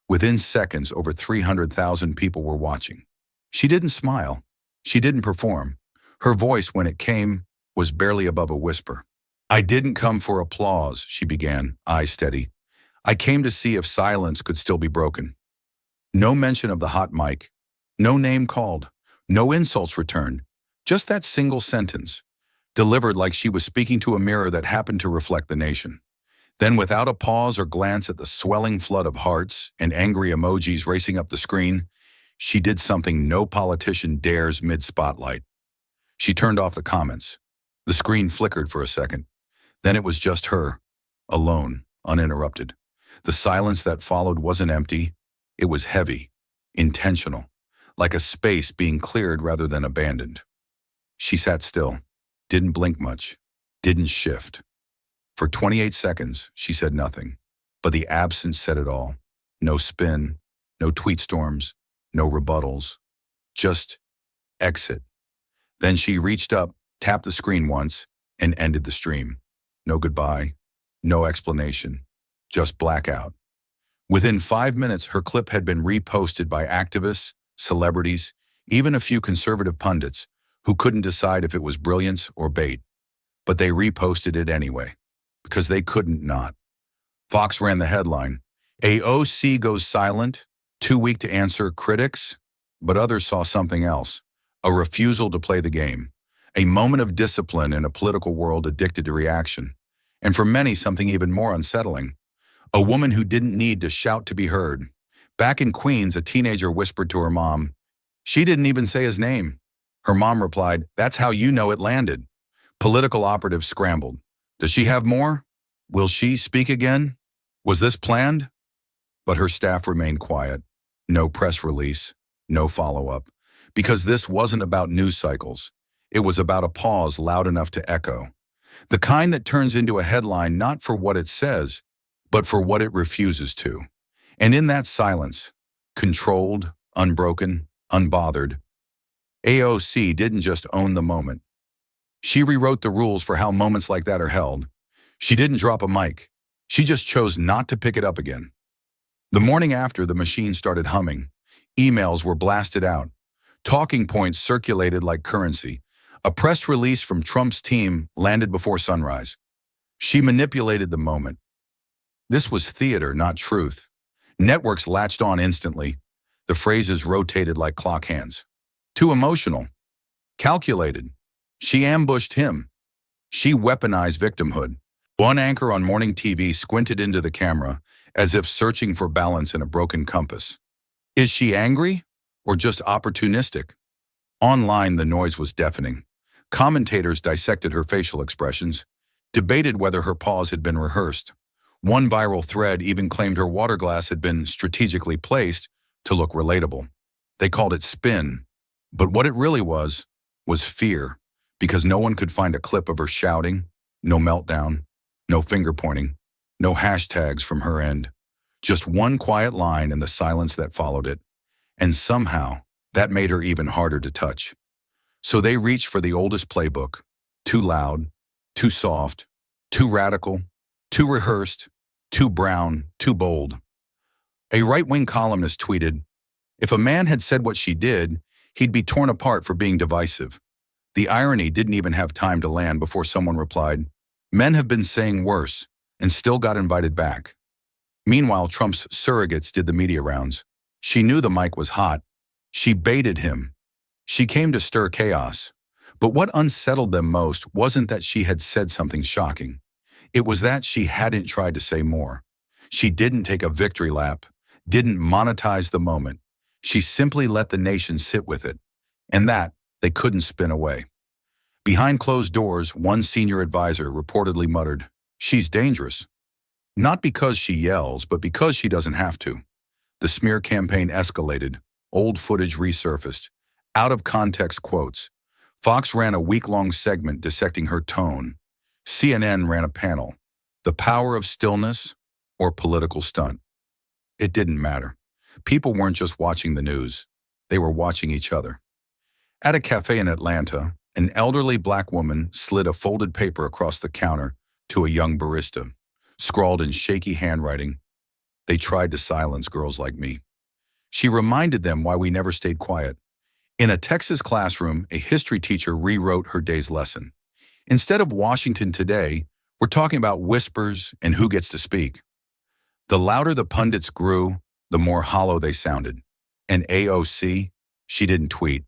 Within seconds, over 300,000 people were watching. She didn't smile. She didn't perform. Her voice, when it came, was barely above a whisper. "I didn't come for applause," she began, eyes steady. "I came to see if silence could still be broken." No mention of the hot mic, no name called, no insults returned, just that single sentence, delivered like she was speaking to a mirror that happened to reflect the nation. Then, without a pause or glance at the swelling flood of hearts and angry emojis racing up the screen, she did something no politician dares mid-spotlight. She turned off the comments. The screen flickered for a second. Then it was just her, alone, uninterrupted. The silence that followed wasn't empty. It was heavy, intentional, like a space being cleared rather than abandoned. She sat still, didn't blink much, didn't shift. For 28 seconds, she said nothing, but the absence said it all. No spin, no tweet storms, no rebuttals, just exit. Then she reached up, tapped the screen once, and ended the stream. No goodbye, no explanation, just blackout. Within 5 minutes, her clip had been reposted by activists, celebrities, even a few conservative pundits who couldn't decide if it was brilliance or bait. But they reposted it anyway, because they couldn't not. Fox ran the headline, "AOC goes silent, too weak to answer critics," but others saw something else, a refusal to play the game, a moment of discipline in a political world addicted to reaction, and for many something even more unsettling, a woman who didn't need to shout to be heard, Back in Queens, a teenager whispered to her mom, "She didn't even say his name." Her mom replied, "That's how you know it landed." Political operatives scrambled. Does she have more? Will she speak again? Was this planned? But her staff remained quiet. No press release, no follow-up. Because this wasn't about news cycles. It was about a pause loud enough to echo. The kind that turns into a headline not for what it says, but for what it refuses to. And in that silence, controlled, unbroken, unbothered, AOC didn't just own the moment. She rewrote the rules for how moments like that are held. She didn't drop a mic. She just chose not to pick it up again. The morning after, the machine started humming. Emails were blasted out. Talking points circulated like currency. A press release from Trump's team landed before sunrise. She manipulated the moment. This was theater, not truth. Networks latched on instantly. The phrases rotated like clock hands. Too emotional. Calculated. She ambushed him. She weaponized victimhood. One anchor on morning TV squinted into the camera as if searching for balance in a broken compass. Is she angry or just opportunistic? Online, the noise was deafening. Commentators dissected her facial expressions, debated whether her pause had been rehearsed. One viral thread even claimed her water glass had been strategically placed to look relatable. They called it spin, but what it really was fear, because no one could find a clip of her shouting, no meltdown, no finger pointing, no hashtags from her end. Just one quiet line and the silence that followed it. And somehow, that made her even harder to touch. So they reached for the oldest playbook. Too loud, too soft, too radical, too rehearsed, too brown, too bold. A right-wing columnist tweeted, "If a man had said what she did, he'd be torn apart for being divisive." The irony didn't even have time to land before someone replied, "Men have been saying worse and still got invited back." Meanwhile, Trump's surrogates did the media rounds. She knew the mic was hot. She baited him. She came to stir chaos. But what unsettled them most wasn't that she had said something shocking. It was that she hadn't tried to say more. She didn't take a victory lap, didn't monetize the moment. She simply let the nation sit with it. And that they couldn't spin away. Behind closed doors, one senior advisor reportedly muttered, "She's dangerous." Not because she yells, but because she doesn't have to. The smear campaign escalated. Old footage resurfaced. Out-of-context quotes. Fox ran a week-long segment dissecting her tone. CNN ran a panel. The power of stillness or political stunt. It didn't matter. People weren't just watching the news. They were watching each other. At a cafe in Atlanta, an elderly black woman slid a folded paper across the counter to a young barista, scrawled in shaky handwriting, "They tried to silence girls like me." She reminded them why we never stayed quiet. In a Texas classroom, a history teacher rewrote her day's lesson. Instead of Washington today, we're talking about whispers and who gets to speak. The louder the pundits grew, the more hollow they sounded. And AOC, she didn't tweet,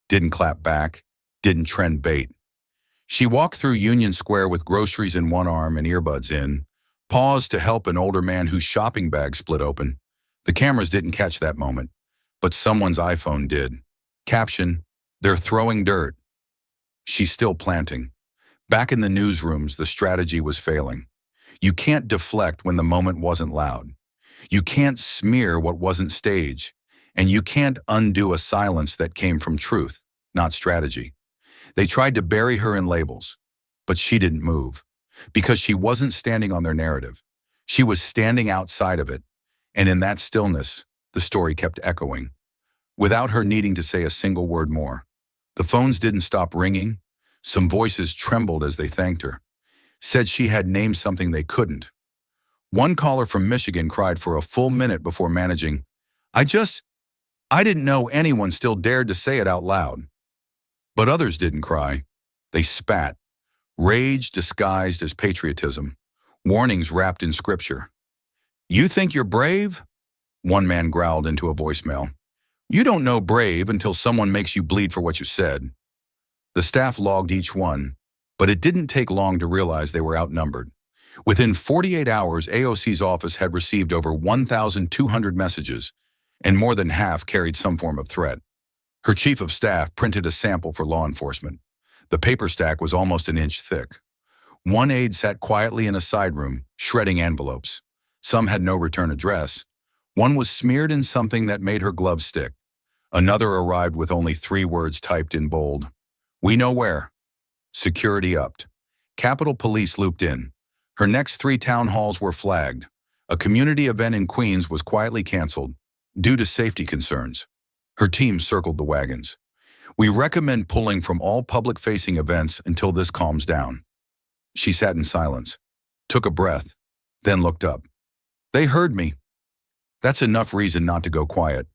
didn't clap back, didn't trend bait. She walked through Union Square with groceries in one arm and earbuds in, paused to help an older man whose shopping bag split open. The cameras didn't catch that moment, but someone's iPhone did. Caption, "They're throwing dirt." She's still planting. Back in the newsrooms, the strategy was failing. You can't deflect when the moment wasn't loud. You can't smear what wasn't staged. And you can't undo a silence that came from truth, not strategy. They tried to bury her in labels, but she didn't move. Because she wasn't standing on their narrative. She was standing outside of it. And in that stillness, the story kept echoing. Without her needing to say a single word more. The phones didn't stop ringing. Some voices trembled as they thanked her. Said she had named something they couldn't. One caller from Michigan cried for a full minute before managing, I didn't know anyone still dared to say it out loud." But others didn't cry. They spat. Rage disguised as patriotism. Warnings wrapped in scripture. "You think you're brave?" One man growled into a voicemail. "You don't know brave until someone makes you bleed for what you said." The staff logged each one, but it didn't take long to realize they were outnumbered. Within 48 hours, AOC's office had received over 1,200 messages, and more than half carried some form of threat. Her chief of staff printed a sample for law enforcement. The paper stack was almost an inch thick. One aide sat quietly in a side room, shredding envelopes. Some had no return address. One was smeared in something that made her gloves stick. Another arrived with only 3 words typed in bold. "We know where." Security upped. Capitol Police looped in. Her next 3 town halls were flagged. A community event in Queens was quietly canceled due to safety concerns. Her team circled the wagons. "We recommend pulling from all public-facing events until this calms down." She sat in silence, took a breath, then looked up. "They heard me." "That's enough reason not to go quiet."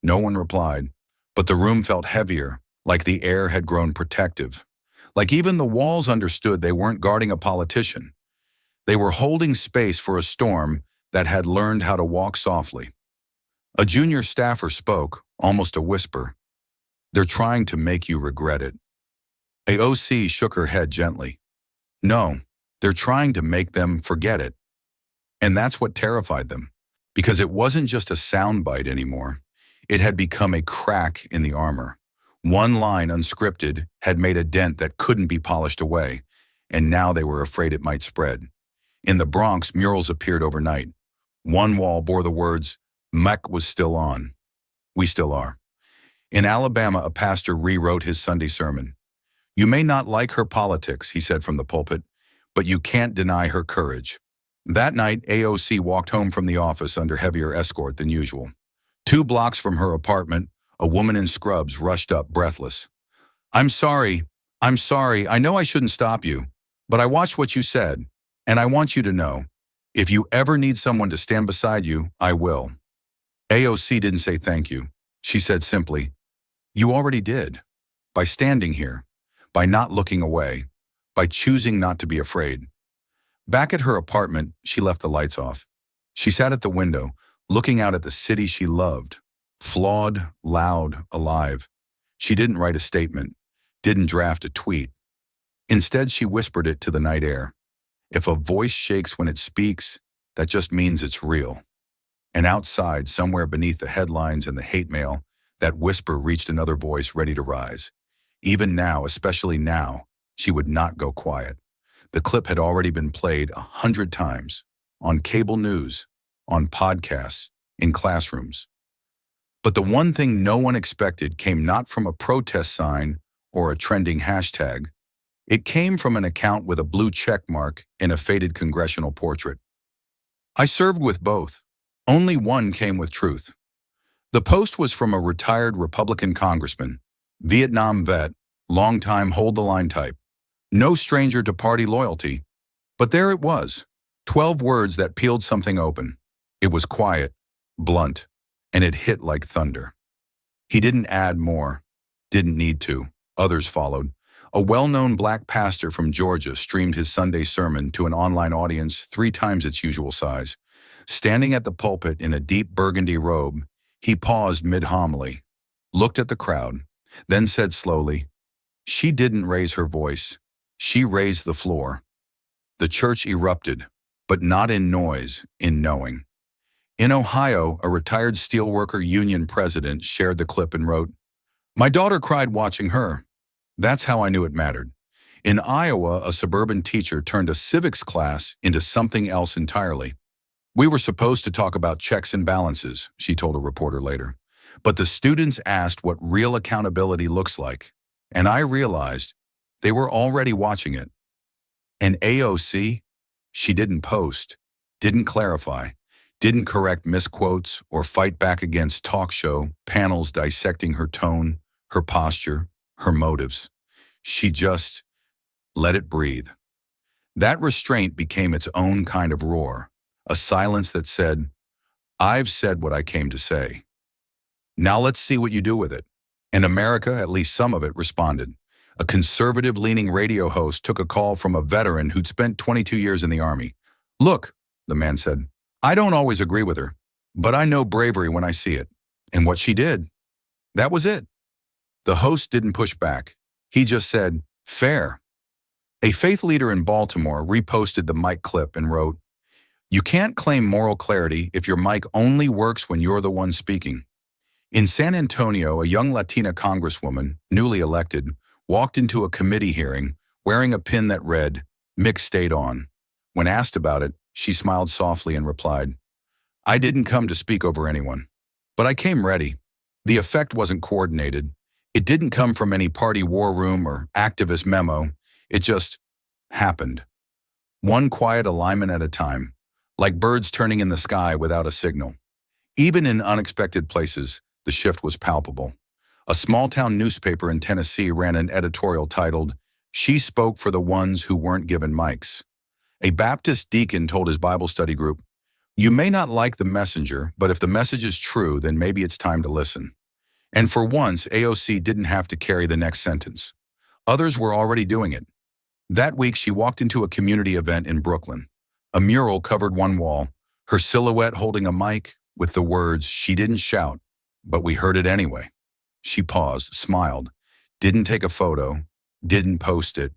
No one replied, but the room felt heavier, like the air had grown protective. Like even the walls understood they weren't guarding a politician. They were holding space for a storm that had learned how to walk softly. A junior staffer spoke, almost a whisper. "They're trying to make you regret it." AOC shook her head gently. "No, they're trying to make them forget it." And that's what terrified them, because it wasn't just a soundbite anymore. It had become a crack in the armor. One line unscripted had made a dent that couldn't be polished away, and now they were afraid it might spread. In the Bronx, murals appeared overnight. One wall bore the words, "MEC was still on. We still are." In Alabama, a pastor rewrote his Sunday sermon. "You may not like her politics," he said from the pulpit, "but you can't deny her courage." That night, AOC walked home from the office under heavier escort than usual. 2 blocks from her apartment, a woman in scrubs rushed up, breathless. I'm sorry, I know I shouldn't stop you, but I watched what you said, and I want you to know, if you ever need someone to stand beside you, I will." AOC didn't say thank you. She said simply, "You already did. By standing here, by not looking away, by choosing not to be afraid." Back at her apartment, she left the lights off. She sat at the window, looking out at the city she loved, flawed, loud, alive. She didn't write a statement, didn't draft a tweet. Instead, she whispered it to the night air. If a voice shakes when it speaks, that just means it's real. And outside, somewhere beneath the headlines and the hate mail, that whisper reached another voice ready to rise. Even now, especially now, she would not go quiet. The clip had already been played 100 times, on cable news, on podcasts, in classrooms. But the one thing no one expected came not from a protest sign or a trending hashtag. It came from an account with a blue check mark in a faded congressional portrait. "I served with both. Only one came with truth." The post was from a retired Republican congressman, Vietnam vet, longtime hold-the-line type. No stranger to party loyalty. But there it was, 12 words that peeled something open. It was quiet, blunt, and it hit like thunder. He didn't add more, didn't need to. Others followed. A well-known black pastor from Georgia streamed his Sunday sermon to an online audience 3 times its usual size. Standing at the pulpit in a deep burgundy robe, he paused mid-homily, looked at the crowd, then said slowly, "She didn't raise her voice. She raised the floor." The church erupted, but not in noise, in knowing. In Ohio, a retired steelworker union president shared the clip and wrote, "My daughter cried watching her. That's how I knew it mattered." In Iowa, a suburban teacher turned a civics class into something else entirely. "We were supposed to talk about checks and balances," she told a reporter later. "But the students asked what real accountability looks like, and I realized they were already watching it." And AOC, she didn't post, didn't clarify, didn't correct misquotes or fight back against talk show panels dissecting her tone, her posture, her motives. She just let it breathe. That restraint became its own kind of roar, a silence that said, "I've said what I came to say. Now let's see what you do with it." And America, at least some of it, responded. A conservative-leaning radio host took a call from a veteran who'd spent 22 years in the Army. "Look," the man said, "I don't always agree with her, but I know bravery when I see it. And what she did, that was it." The host didn't push back. He just said, "Fair." A faith leader in Baltimore reposted the mic clip and wrote, "You can't claim moral clarity if your mic only works when you're the one speaking." In San Antonio, a young Latina congresswoman, newly elected, walked into a committee hearing wearing a pin that read, "Mick stayed on." When asked about it, she smiled softly and replied, "I didn't come to speak over anyone, but I came ready." The effect wasn't coordinated. It didn't come from any party war room or activist memo. It just happened. One quiet alignment at a time, like birds turning in the sky without a signal. Even in unexpected places, the shift was palpable. A small-town newspaper in Tennessee ran an editorial titled, "She Spoke for the Ones Who Weren't Given Mics." A Baptist deacon told his Bible study group, "You may not like the messenger, but if the message is true, then maybe it's time to listen." And for once, AOC didn't have to carry the next sentence. Others were already doing it. That week, she walked into a community event in Brooklyn. A mural covered one wall, her silhouette holding a mic with the words, "She didn't shout, but we heard it anyway." She paused, smiled, didn't take a photo, didn't post it,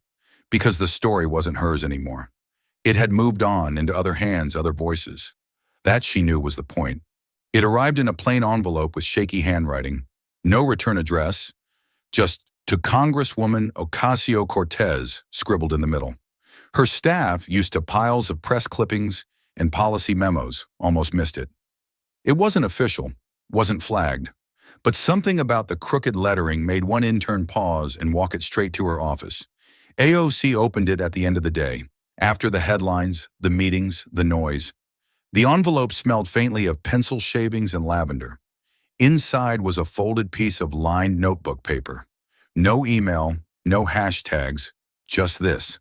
because the story wasn't hers anymore. It had moved on into other hands, other voices. That, she knew, was the point. It arrived in a plain envelope with shaky handwriting, no return address, just "To Congresswoman Ocasio-Cortez" scribbled in the middle. Her staff, used to piles of press clippings and policy memos, almost missed it. It wasn't official, wasn't flagged, but something about the crooked lettering made one intern pause and walk it straight to her office. AOC opened it at the end of the day, after the headlines, the meetings, the noise. The envelope smelled faintly of pencil shavings and lavender. Inside was a folded piece of lined notebook paper. No email, no hashtags, just this.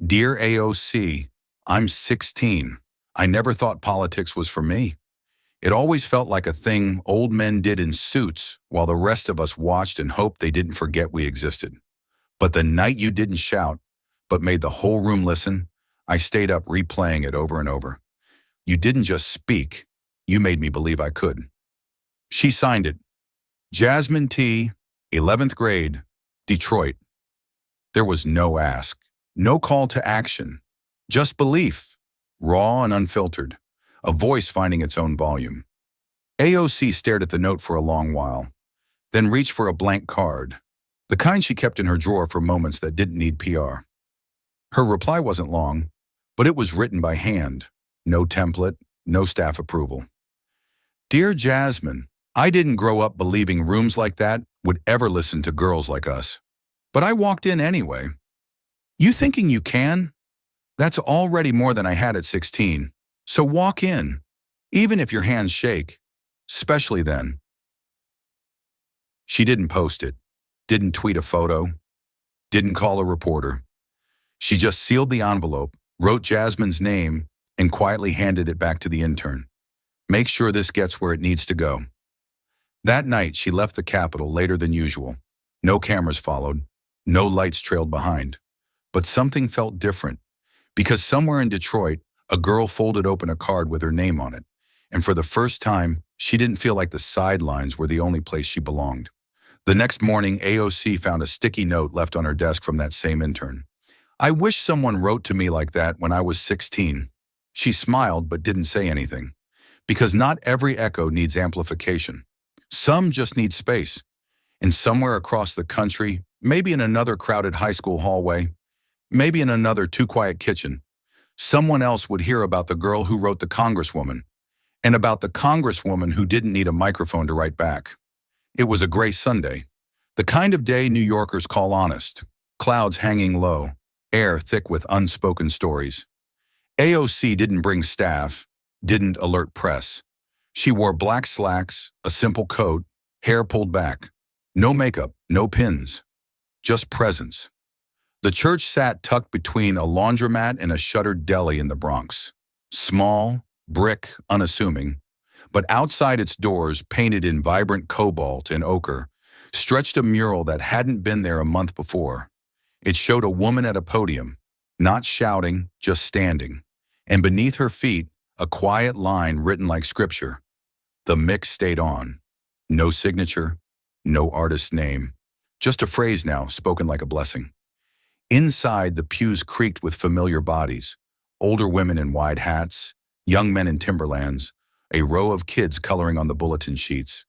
"Dear AOC, I'm 16. I never thought politics was for me. It always felt like a thing old men did in suits while the rest of us watched and hoped they didn't forget we existed. But the night you didn't shout, but made the whole room listen, I stayed up replaying it over and over. You didn't just speak, you made me believe I could." She signed it. Jasmine T., 11th grade, Detroit. There was no ask, no call to action, just belief, raw and unfiltered, a voice finding its own volume. AOC stared at the note for a long while, then reached for a blank card, the kind she kept in her drawer for moments that didn't need PR. Her reply wasn't long, but it was written by hand, no template, no staff approval. "Dear Jasmine, I didn't grow up believing rooms like that would ever listen to girls like us. But I walked in anyway. You thinking you can? That's already more than I had at 16. So walk in, even if your hands shake, especially then." She didn't post it, didn't tweet a photo, didn't call a reporter. She just sealed the envelope, wrote Jasmine's name, and quietly handed it back to the intern. "Make sure this gets where it needs to go." That night, she left the Capitol later than usual. No cameras followed, no lights trailed behind. But something felt different, because somewhere in Detroit, a girl folded open a card with her name on it, and for the first time, she didn't feel like the sidelines were the only place she belonged. The next morning, AOC found a sticky note left on her desk from that same intern. "I wish someone wrote to me like that when I was 16. She smiled but didn't say anything, because not every echo needs amplification. Some just need space. And somewhere across the country, maybe in another crowded high school hallway, maybe in another too-quiet kitchen, someone else would hear about the girl who wrote the Congresswoman, and about the Congresswoman who didn't need a microphone to write back. It was a gray Sunday, the kind of day New Yorkers call honest, clouds hanging low, air thick with unspoken stories. AOC didn't bring staff, didn't alert press. She wore black slacks, a simple coat, hair pulled back. No makeup, no pins, just presence. The church sat tucked between a laundromat and a shuttered deli in the Bronx. Small, brick, unassuming, but outside its doors, painted in vibrant cobalt and ochre, stretched a mural that hadn't been there a month before. It showed a woman at a podium, not shouting, just standing, and beneath her feet, a quiet line written like scripture. The mix stayed on. No signature, no artist's name, just a phrase now spoken like a blessing. Inside, the pews creaked with familiar bodies, older women in wide hats, young men in Timberlands, a row of kids coloring on the bulletin sheets.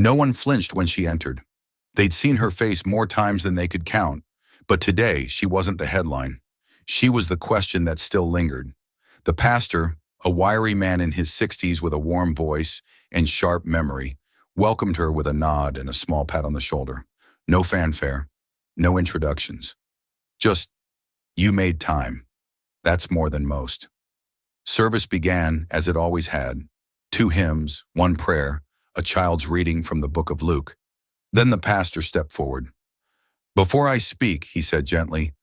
No one flinched when she entered. They'd seen her face more times than they could count, but today she wasn't the headline. She was the question that still lingered. The pastor, a wiry man in his 60s with a warm voice and sharp memory, welcomed her with a nod and a small pat on the shoulder. No fanfare, no introductions. Just, you made time. That's more than most. Service began as it always had. 2 hymns, 1 prayer, a child's reading from the book of Luke. Then the pastor stepped forward. "Before I speak," he said gently,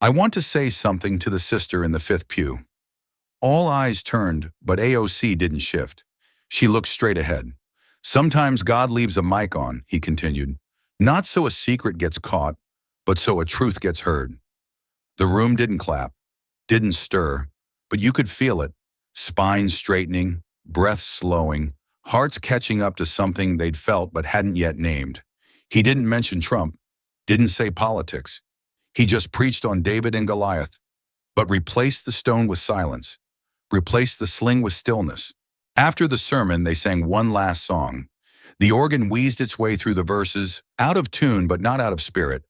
"I want to say something to the sister in the 5th pew." All eyes turned, but AOC didn't shift. She looked straight ahead. "Sometimes God leaves a mic on," he continued, "not so a secret gets caught, but so a truth gets heard." The room didn't clap, didn't stir, but you could feel it. Spines straightening, breaths slowing, hearts catching up to something they'd felt but hadn't yet named. He didn't mention Trump, didn't say politics. He just preached on David and Goliath, but replaced the stone with silence, replaced the sling with stillness. After the sermon, they sang one last song. The organ wheezed its way through the verses, out of tune but not out of spirit.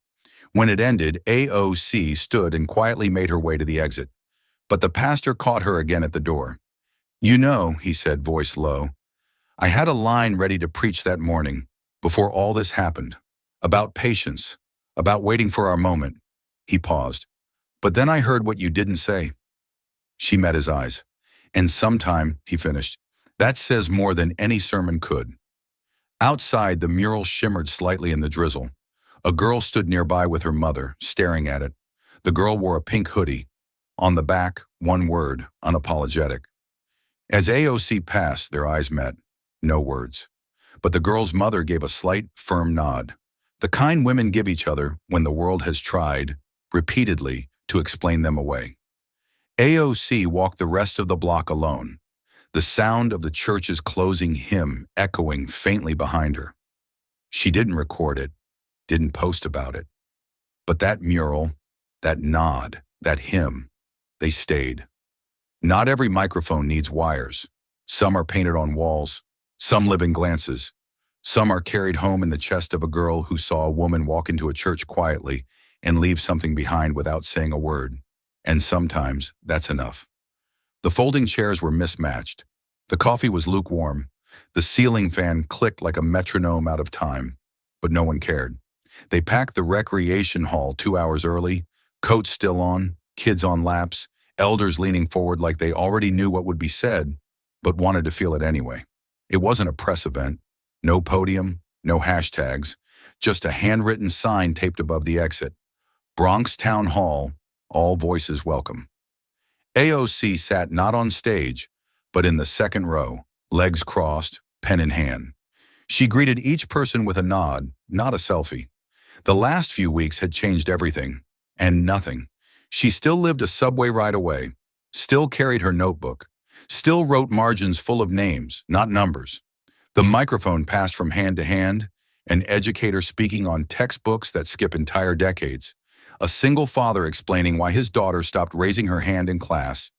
When it ended, AOC stood and quietly made her way to the exit. But the pastor caught her again at the door. "You know," he said, voice low, "I had a line ready to preach that morning, before all this happened, about patience, about waiting for our moment." He paused. "But then I heard what you didn't say." She met his eyes. "And sometime," he finished, "that says more than any sermon could." Outside, the mural shimmered slightly in the drizzle. A girl stood nearby with her mother, staring at it. The girl wore a pink hoodie. On the back, one word, unapologetic. As AOC passed, their eyes met. No words. But the girl's mother gave a slight, firm nod. The kind women give each other when the world has tried, repeatedly, to explain them away. AOC walked the rest of the block alone, the sound of the church's closing hymn echoing faintly behind her. She didn't record it, didn't post about it. But that mural, that nod, that hymn, they stayed. Not every microphone needs wires. Some are painted on walls. Some live in glances. Some are carried home in the chest of a girl who saw a woman walk into a church quietly and leave something behind without saying a word. And sometimes that's enough. The folding chairs were mismatched. The coffee was lukewarm. The ceiling fan clicked like a metronome out of time. But no one cared. They packed the recreation hall 2 hours early, coats still on, kids on laps, elders leaning forward like they already knew what would be said, but wanted to feel it anyway. It wasn't a press event. No podium, no hashtags, just a handwritten sign taped above the exit. Bronx Town Hall, all voices welcome. AOC sat not on stage, but in the second row, legs crossed, pen in hand. She greeted each person with a nod, not a selfie. The last few weeks had changed everything, and nothing. She still lived a subway ride away, still carried her notebook, still wrote margins full of names, not numbers. The microphone passed from hand to hand, an educator speaking on textbooks that skip entire decades, a single father explaining why his daughter stopped raising her hand in class,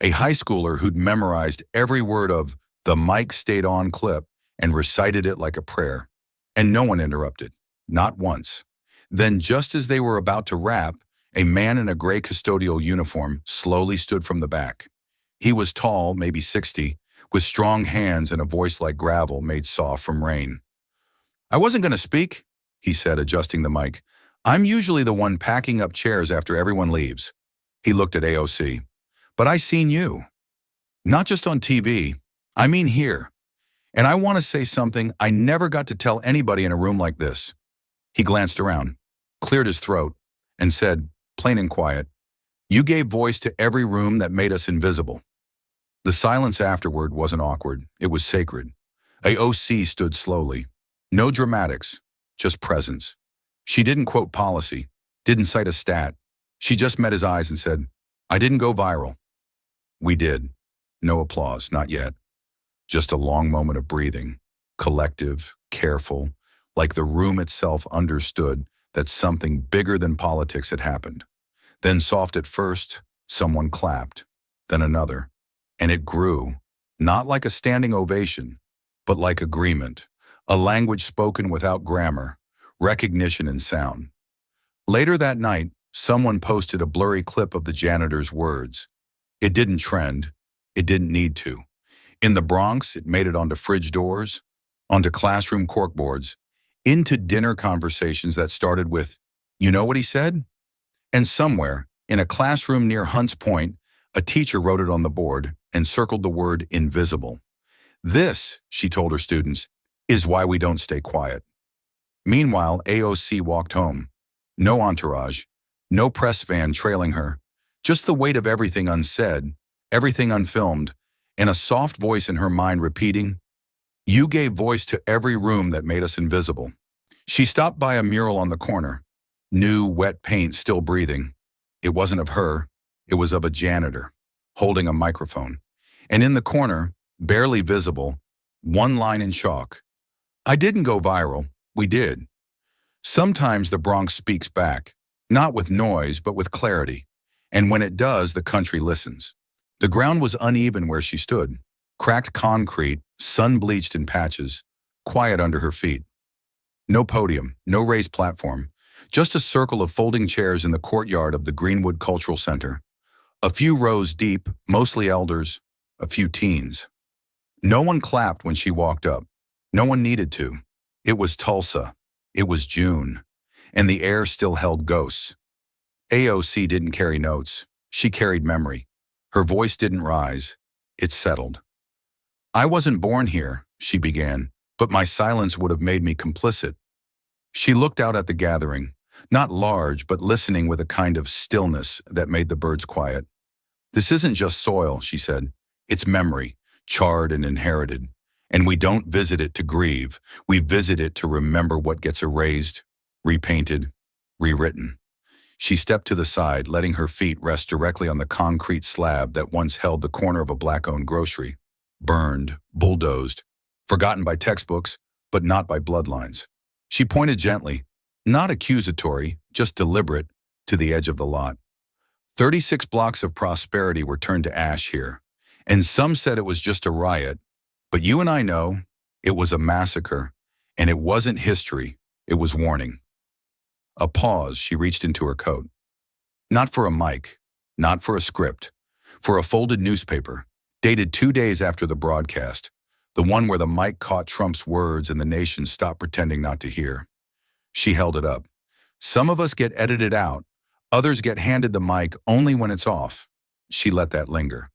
a high schooler who'd memorized every word of the "mic stayed on" clip and recited it like a prayer. And no one interrupted, not once. Then, just as they were about to wrap, a man in a gray custodial uniform slowly stood from the back. He was tall, maybe 60, with strong hands and a voice like gravel made soft from rain. "I wasn't going to speak," he said, adjusting the mic. "I'm usually the one packing up chairs after everyone leaves." He looked at AOC. "But I seen you. Not just on TV. I mean here. And I want to say something I never got to tell anybody in a room like this." He glanced around, cleared his throat, and said, plain and quiet, "You gave voice to every room that made us invisible." The silence afterward wasn't awkward. It was sacred. AOC stood slowly. No dramatics, just presence. She didn't quote policy, didn't cite a stat. She just met his eyes and said, "I didn't go viral." We did. No applause, not yet. Just a long moment of breathing, collective, careful, like the room itself understood that something bigger than politics had happened. Then soft at first, someone clapped, then another, and it grew, not like a standing ovation, but like agreement, a language spoken without grammar, recognition, and sound. Later that night, someone posted a blurry clip of the janitor's words. It didn't trend. It didn't need to. In the Bronx, it made it onto fridge doors, onto classroom corkboards, into dinner conversations that started with, "You know what he said?" And somewhere, in a classroom near Hunts Point, a teacher wrote it on the board and circled the word invisible. "This," she told her students, "is why we don't stay quiet." Meanwhile, AOC walked home. No entourage, no press van trailing her, just the weight of everything unsaid, everything unfilmed, and a soft voice in her mind repeating, "You gave voice to every room that made us invisible." She stopped by a mural on the corner, new, wet paint still breathing. It wasn't of her, it was of a janitor, holding a microphone. And in the corner, barely visible, one line in chalk. "I didn't go viral, we did." Sometimes the Bronx speaks back, not with noise, but with clarity. And when it does, the country listens. The ground was uneven where she stood, cracked concrete, sun-bleached in patches, quiet under her feet. No podium, no raised platform, just a circle of folding chairs in the courtyard of the Greenwood Cultural Center. A few rows deep, mostly elders, a few teens. No one clapped when she walked up. No one needed to. It was Tulsa. It was June. And the air still held ghosts. AOC didn't carry notes. She carried memory. Her voice didn't rise. It settled. "I wasn't born here," she began, "but my silence would have made me complicit." She looked out at the gathering, not large, but listening with a kind of stillness that made the birds quiet. "This isn't just soil," she said. "It's memory, charred and inherited. And we don't visit it to grieve. We visit it to remember what gets erased, repainted, rewritten." She stepped to the side, letting her feet rest directly on the concrete slab that once held the corner of a black-owned grocery. Burned, bulldozed, forgotten by textbooks, but not by bloodlines. She pointed gently, not accusatory, just deliberate, to the edge of the lot. 36 blocks of prosperity were turned to ash here, and some said it was just a riot. But you and I know it was a massacre, and it wasn't history, it was warning. A pause, she reached into her coat. Not for a mic, not for a script, for a folded newspaper, dated 2 days after the broadcast, the one where the mic caught Trump's words and the nation stopped pretending not to hear. She held it up. "Some of us get edited out, others get handed the mic only when it's off." She let that linger,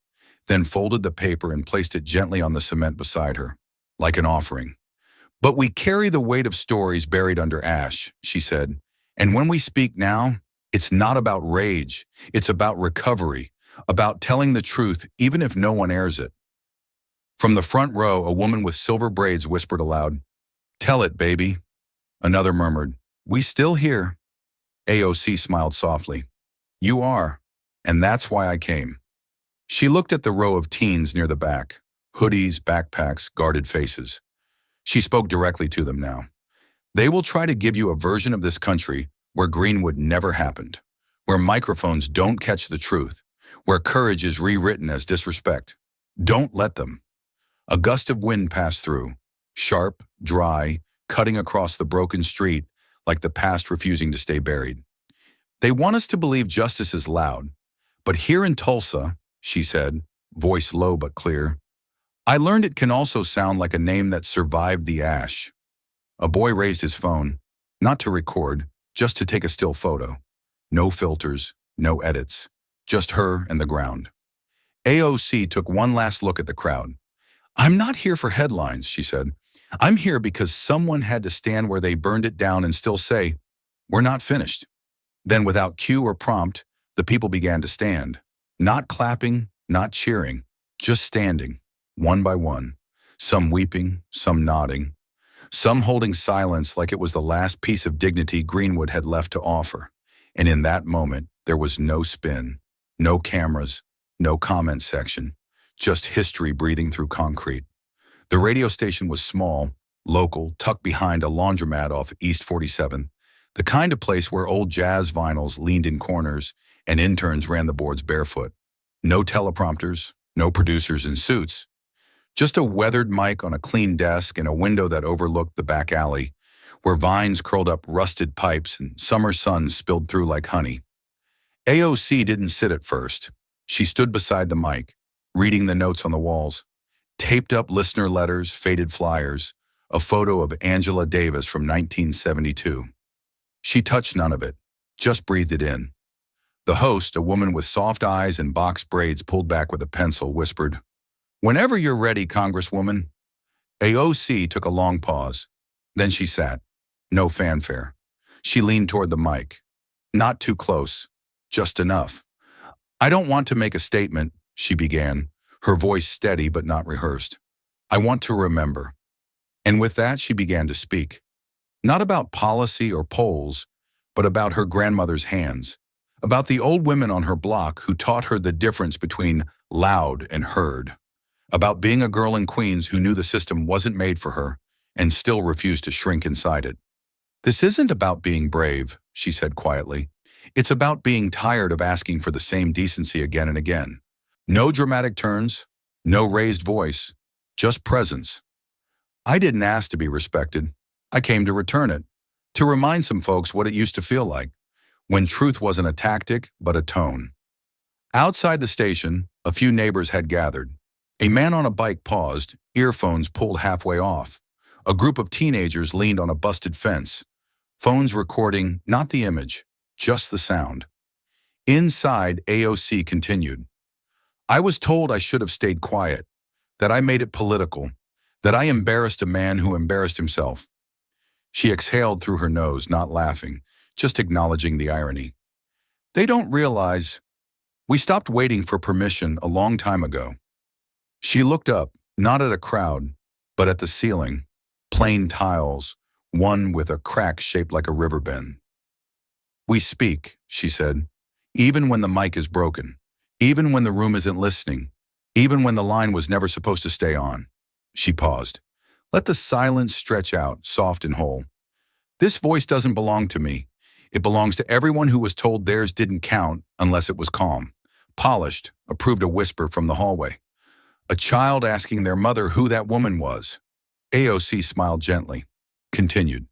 then folded the paper and placed it gently on the cement beside her, like an offering. "But we carry the weight of stories buried under ash," she said. "And when we speak now, it's not about rage. It's about recovery, about telling the truth even if no one airs it." From the front row, a woman with silver braids whispered aloud, "Tell it, baby." Another murmured, "We still here." AOC smiled softly. "You are, and that's why I came." She looked at the row of teens near the back, hoodies, backpacks, guarded faces. She spoke directly to them now. "They will try to give you a version of this country where Greenwood never happened, where microphones don't catch the truth, where courage is rewritten as disrespect. Don't let them." A gust of wind passed through, sharp, dry, cutting across the broken street like the past refusing to stay buried. "They want us to believe justice is loud, but here in Tulsa," she said, voice low but clear, "I learned it can also sound like a name that survived the ash." A boy raised his phone, not to record, just to take a still photo. No filters, no edits, just her and the ground. AOC took one last look at the crowd. "I'm not here for headlines," she said. "I'm here because someone had to stand where they burned it down and still say, 'We're not finished.'" Then without cue or prompt, the people began to stand. Not clapping, not cheering, just standing, one by one. Some weeping, some nodding. Some holding silence like it was the last piece of dignity Greenwood had left to offer. And in that moment, there was no spin, no cameras, no comment section, just history breathing through concrete. The radio station was small, local, tucked behind a laundromat off East 47th, the kind of place where old jazz vinyls leaned in corners and interns ran the boards barefoot. No teleprompters, no producers in suits. Just a weathered mic on a clean desk and a window that overlooked the back alley, where vines curled up rusted pipes and summer sun spilled through like honey. AOC didn't sit at first. She stood beside the mic, reading the notes on the walls, taped up listener letters, faded flyers, a photo of Angela Davis from 1972. She touched none of it, just breathed it in. The host, a woman with soft eyes and box braids pulled back with a pencil, whispered, "Whenever you're ready, Congresswoman." AOC took a long pause. Then she sat. No fanfare. She leaned toward the mic. Not too close. Just enough. "I don't want to make a statement," she began, her voice steady but not rehearsed. "I want to remember." And with that, she began to speak. Not about policy or polls, but about her grandmother's hands. About the old women on her block who taught her the difference between loud and heard. About being a girl in Queens who knew the system wasn't made for her and still refused to shrink inside it. "This isn't about being brave," she said quietly. "It's about being tired of asking for the same decency again and again. No dramatic turns, no raised voice, just presence. I didn't ask to be respected. I came to return it, to remind some folks what it used to feel like, when truth wasn't a tactic, but a tone." Outside the station, a few neighbors had gathered. A man on a bike paused, earphones pulled halfway off. A group of teenagers leaned on a busted fence, phones recording not the image, just the sound. Inside, AOC continued. "I was told I should have stayed quiet, that I made it political, that I embarrassed a man who embarrassed himself." She exhaled through her nose, not laughing, just acknowledging the irony. "They don't realize we stopped waiting for permission a long time ago." She looked up, not at a crowd, but at the ceiling, plain tiles, one with a crack shaped like a river bend. "We speak," she said, "even when the mic is broken, even when the room isn't listening, even when the line was never supposed to stay on." She paused. "Let the silence stretch out, soft and whole. This voice doesn't belong to me. It belongs to everyone who was told theirs didn't count unless it was calm, polished," approved a whisper from the hallway. "A child asking their mother who that woman was." AOC smiled gently, continued.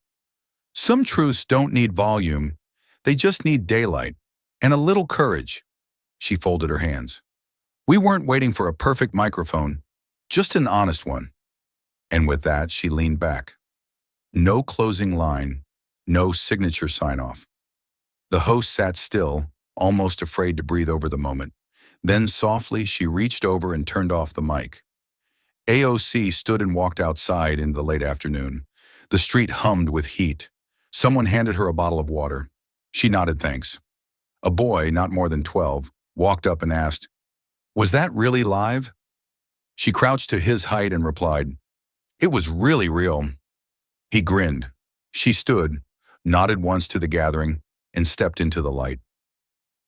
"Some truths don't need volume. They just need daylight and a little courage." She folded her hands. "We weren't waiting for a perfect microphone, just an honest one." And with that, she leaned back. No closing line, no signature sign-off. The host sat still, almost afraid to breathe over the moment. Then softly, she reached over and turned off the mic. AOC stood and walked outside into the late afternoon. The street hummed with heat. Someone handed her a bottle of water. She nodded thanks. A boy, not more than 12, walked up and asked, "Was that really live?" She crouched to his height and replied, "It was really real." He grinned. She stood, nodded once to the gathering, and stepped into the light.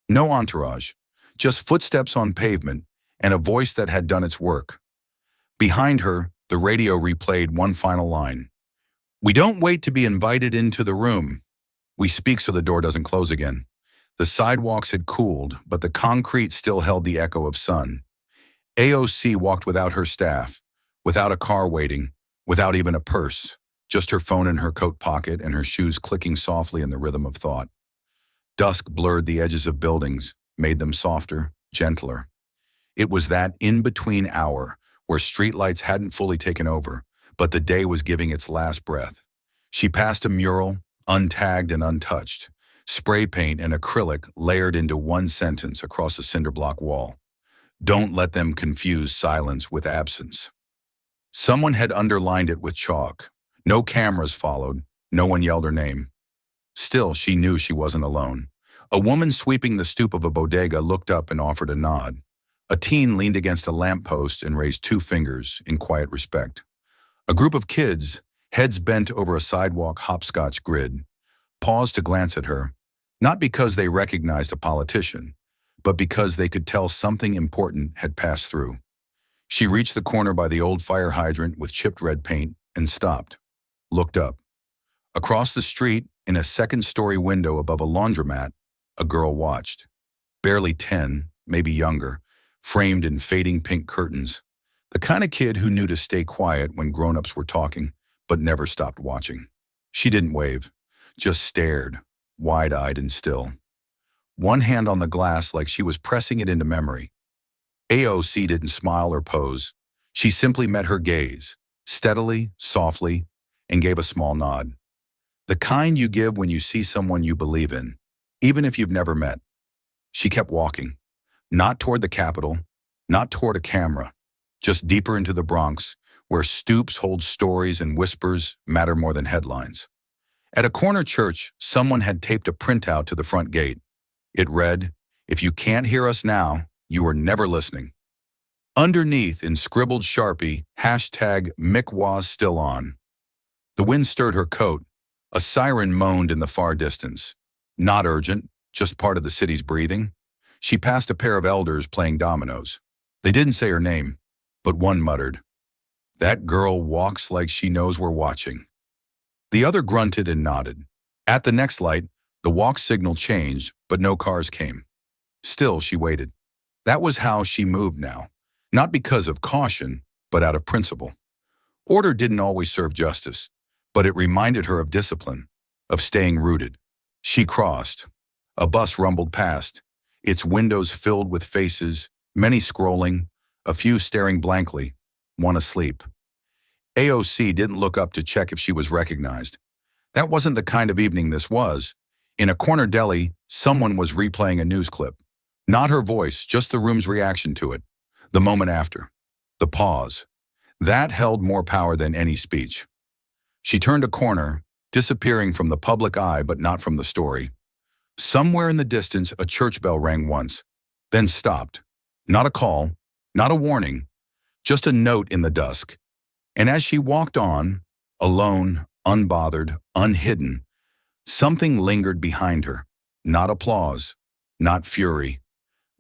No entourage, just footsteps on pavement and a voice that had done its work. Behind her, the radio replayed one final line. "We don't wait to be invited into the room. We speak so the door doesn't close again." The sidewalks had cooled, but the concrete still held the echo of sun. AOC walked without her staff, without a car waiting, without even a purse, just her phone in her coat pocket and her shoes clicking softly in the rhythm of thought. Dusk blurred the edges of buildings, made them softer, gentler. It was that in-between hour where streetlights hadn't fully taken over, but the day was giving its last breath. She passed a mural, untagged and untouched, spray paint and acrylic layered into one sentence across a cinder block wall. "Don't let them confuse silence with absence." Someone had underlined it with chalk. No cameras followed. No one yelled her name. Still, she knew she wasn't alone. A woman sweeping the stoop of a bodega looked up and offered a nod. A teen leaned against a lamppost and raised 2 fingers in quiet respect. A group of kids, heads bent over a sidewalk hopscotch grid, paused to glance at her, not because they recognized a politician, but because they could tell something important had passed through. She reached the corner by the old fire hydrant with chipped red paint and stopped, looked up. Across the street, in a second-story window above a laundromat, a girl watched. Barely 10, maybe younger, framed in fading pink curtains. The kind of kid who knew to stay quiet when grown-ups were talking, but never stopped watching. She didn't wave, just stared, wide-eyed and still. One hand on the glass like she was pressing it into memory. AOC didn't smile or pose. She simply met her gaze, steadily, softly, and gave a small nod. The kind you give when you see someone you believe in, even if you've never met. She kept walking, not toward the Capitol, not toward a camera, just deeper into the Bronx, where stoops hold stories and whispers matter more than headlines. At a corner church, someone had taped a printout to the front gate. It read, "If you can't hear us now, you are never listening." Underneath, in scribbled Sharpie, #Mick was still on. The wind stirred her coat. A siren moaned in the far distance. Not urgent, just part of the city's breathing. She passed a pair of elders playing dominoes. They didn't say her name, but one muttered, "That girl walks like she knows we're watching." The other grunted and nodded. At the next light, the walk signal changed, but no cars came. Still, she waited. That was how she moved now, not because of caution, but out of principle. Order didn't always serve justice, but it reminded her of discipline, of staying rooted. She crossed. A bus rumbled past, its windows filled with faces, many scrolling, a few staring blankly, one asleep. AOC didn't look up to check if she was recognized. That wasn't the kind of evening this was. In a corner deli, someone was replaying a news clip. Not her voice, just the room's reaction to it. The moment after. The pause. That held more power than any speech. She turned a corner, disappearing from the public eye but not from the story. Somewhere in the distance, a church bell rang once, then stopped. Not a call, not a warning, just a note in the dusk. And as she walked on, alone, unbothered, unhidden, something lingered behind her. Not applause, not fury,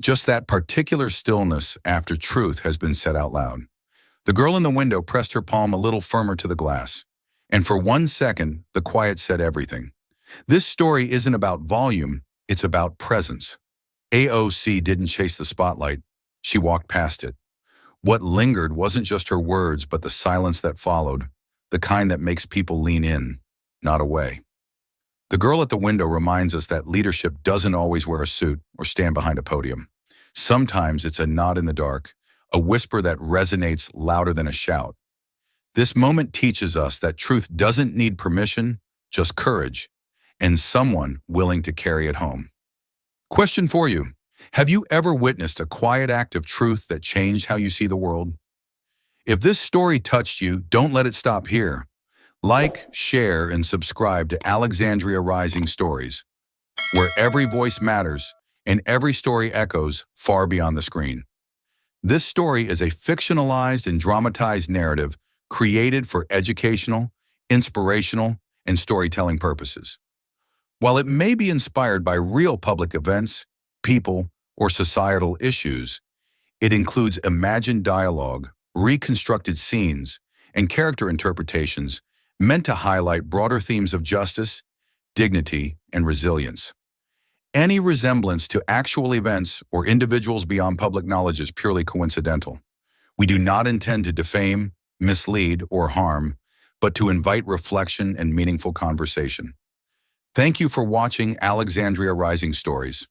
just that particular stillness after truth has been said out loud. The girl in the window pressed her palm a little firmer to the glass, and for 1 second, the quiet said everything. This story isn't about volume, it's about presence. AOC didn't chase the spotlight, she walked past it. What lingered wasn't just her words, but the silence that followed, the kind that makes people lean in, not away. The girl at the window reminds us that leadership doesn't always wear a suit or stand behind a podium. Sometimes it's a nod in the dark, a whisper that resonates louder than a shout. This moment teaches us that truth doesn't need permission, just courage, and someone willing to carry it home. Question for you. Have you ever witnessed a quiet act of truth that changed how you see the world? If this story touched you, don't let it stop here. Like, share, and subscribe to Alexandria Rising Stories, where every voice matters and every story echoes far beyond the screen. This story is a fictionalized and dramatized narrative created for educational, inspirational, and storytelling purposes. While it may be inspired by real public events, people, or societal issues, it includes imagined dialogue, reconstructed scenes, and character interpretations meant to highlight broader themes of justice, dignity, and resilience. Any resemblance to actual events or individuals beyond public knowledge is purely coincidental. We do not intend to defame, mislead, or harm, but to invite reflection and meaningful conversation. Thank you for watching Alexandria Rising Stories.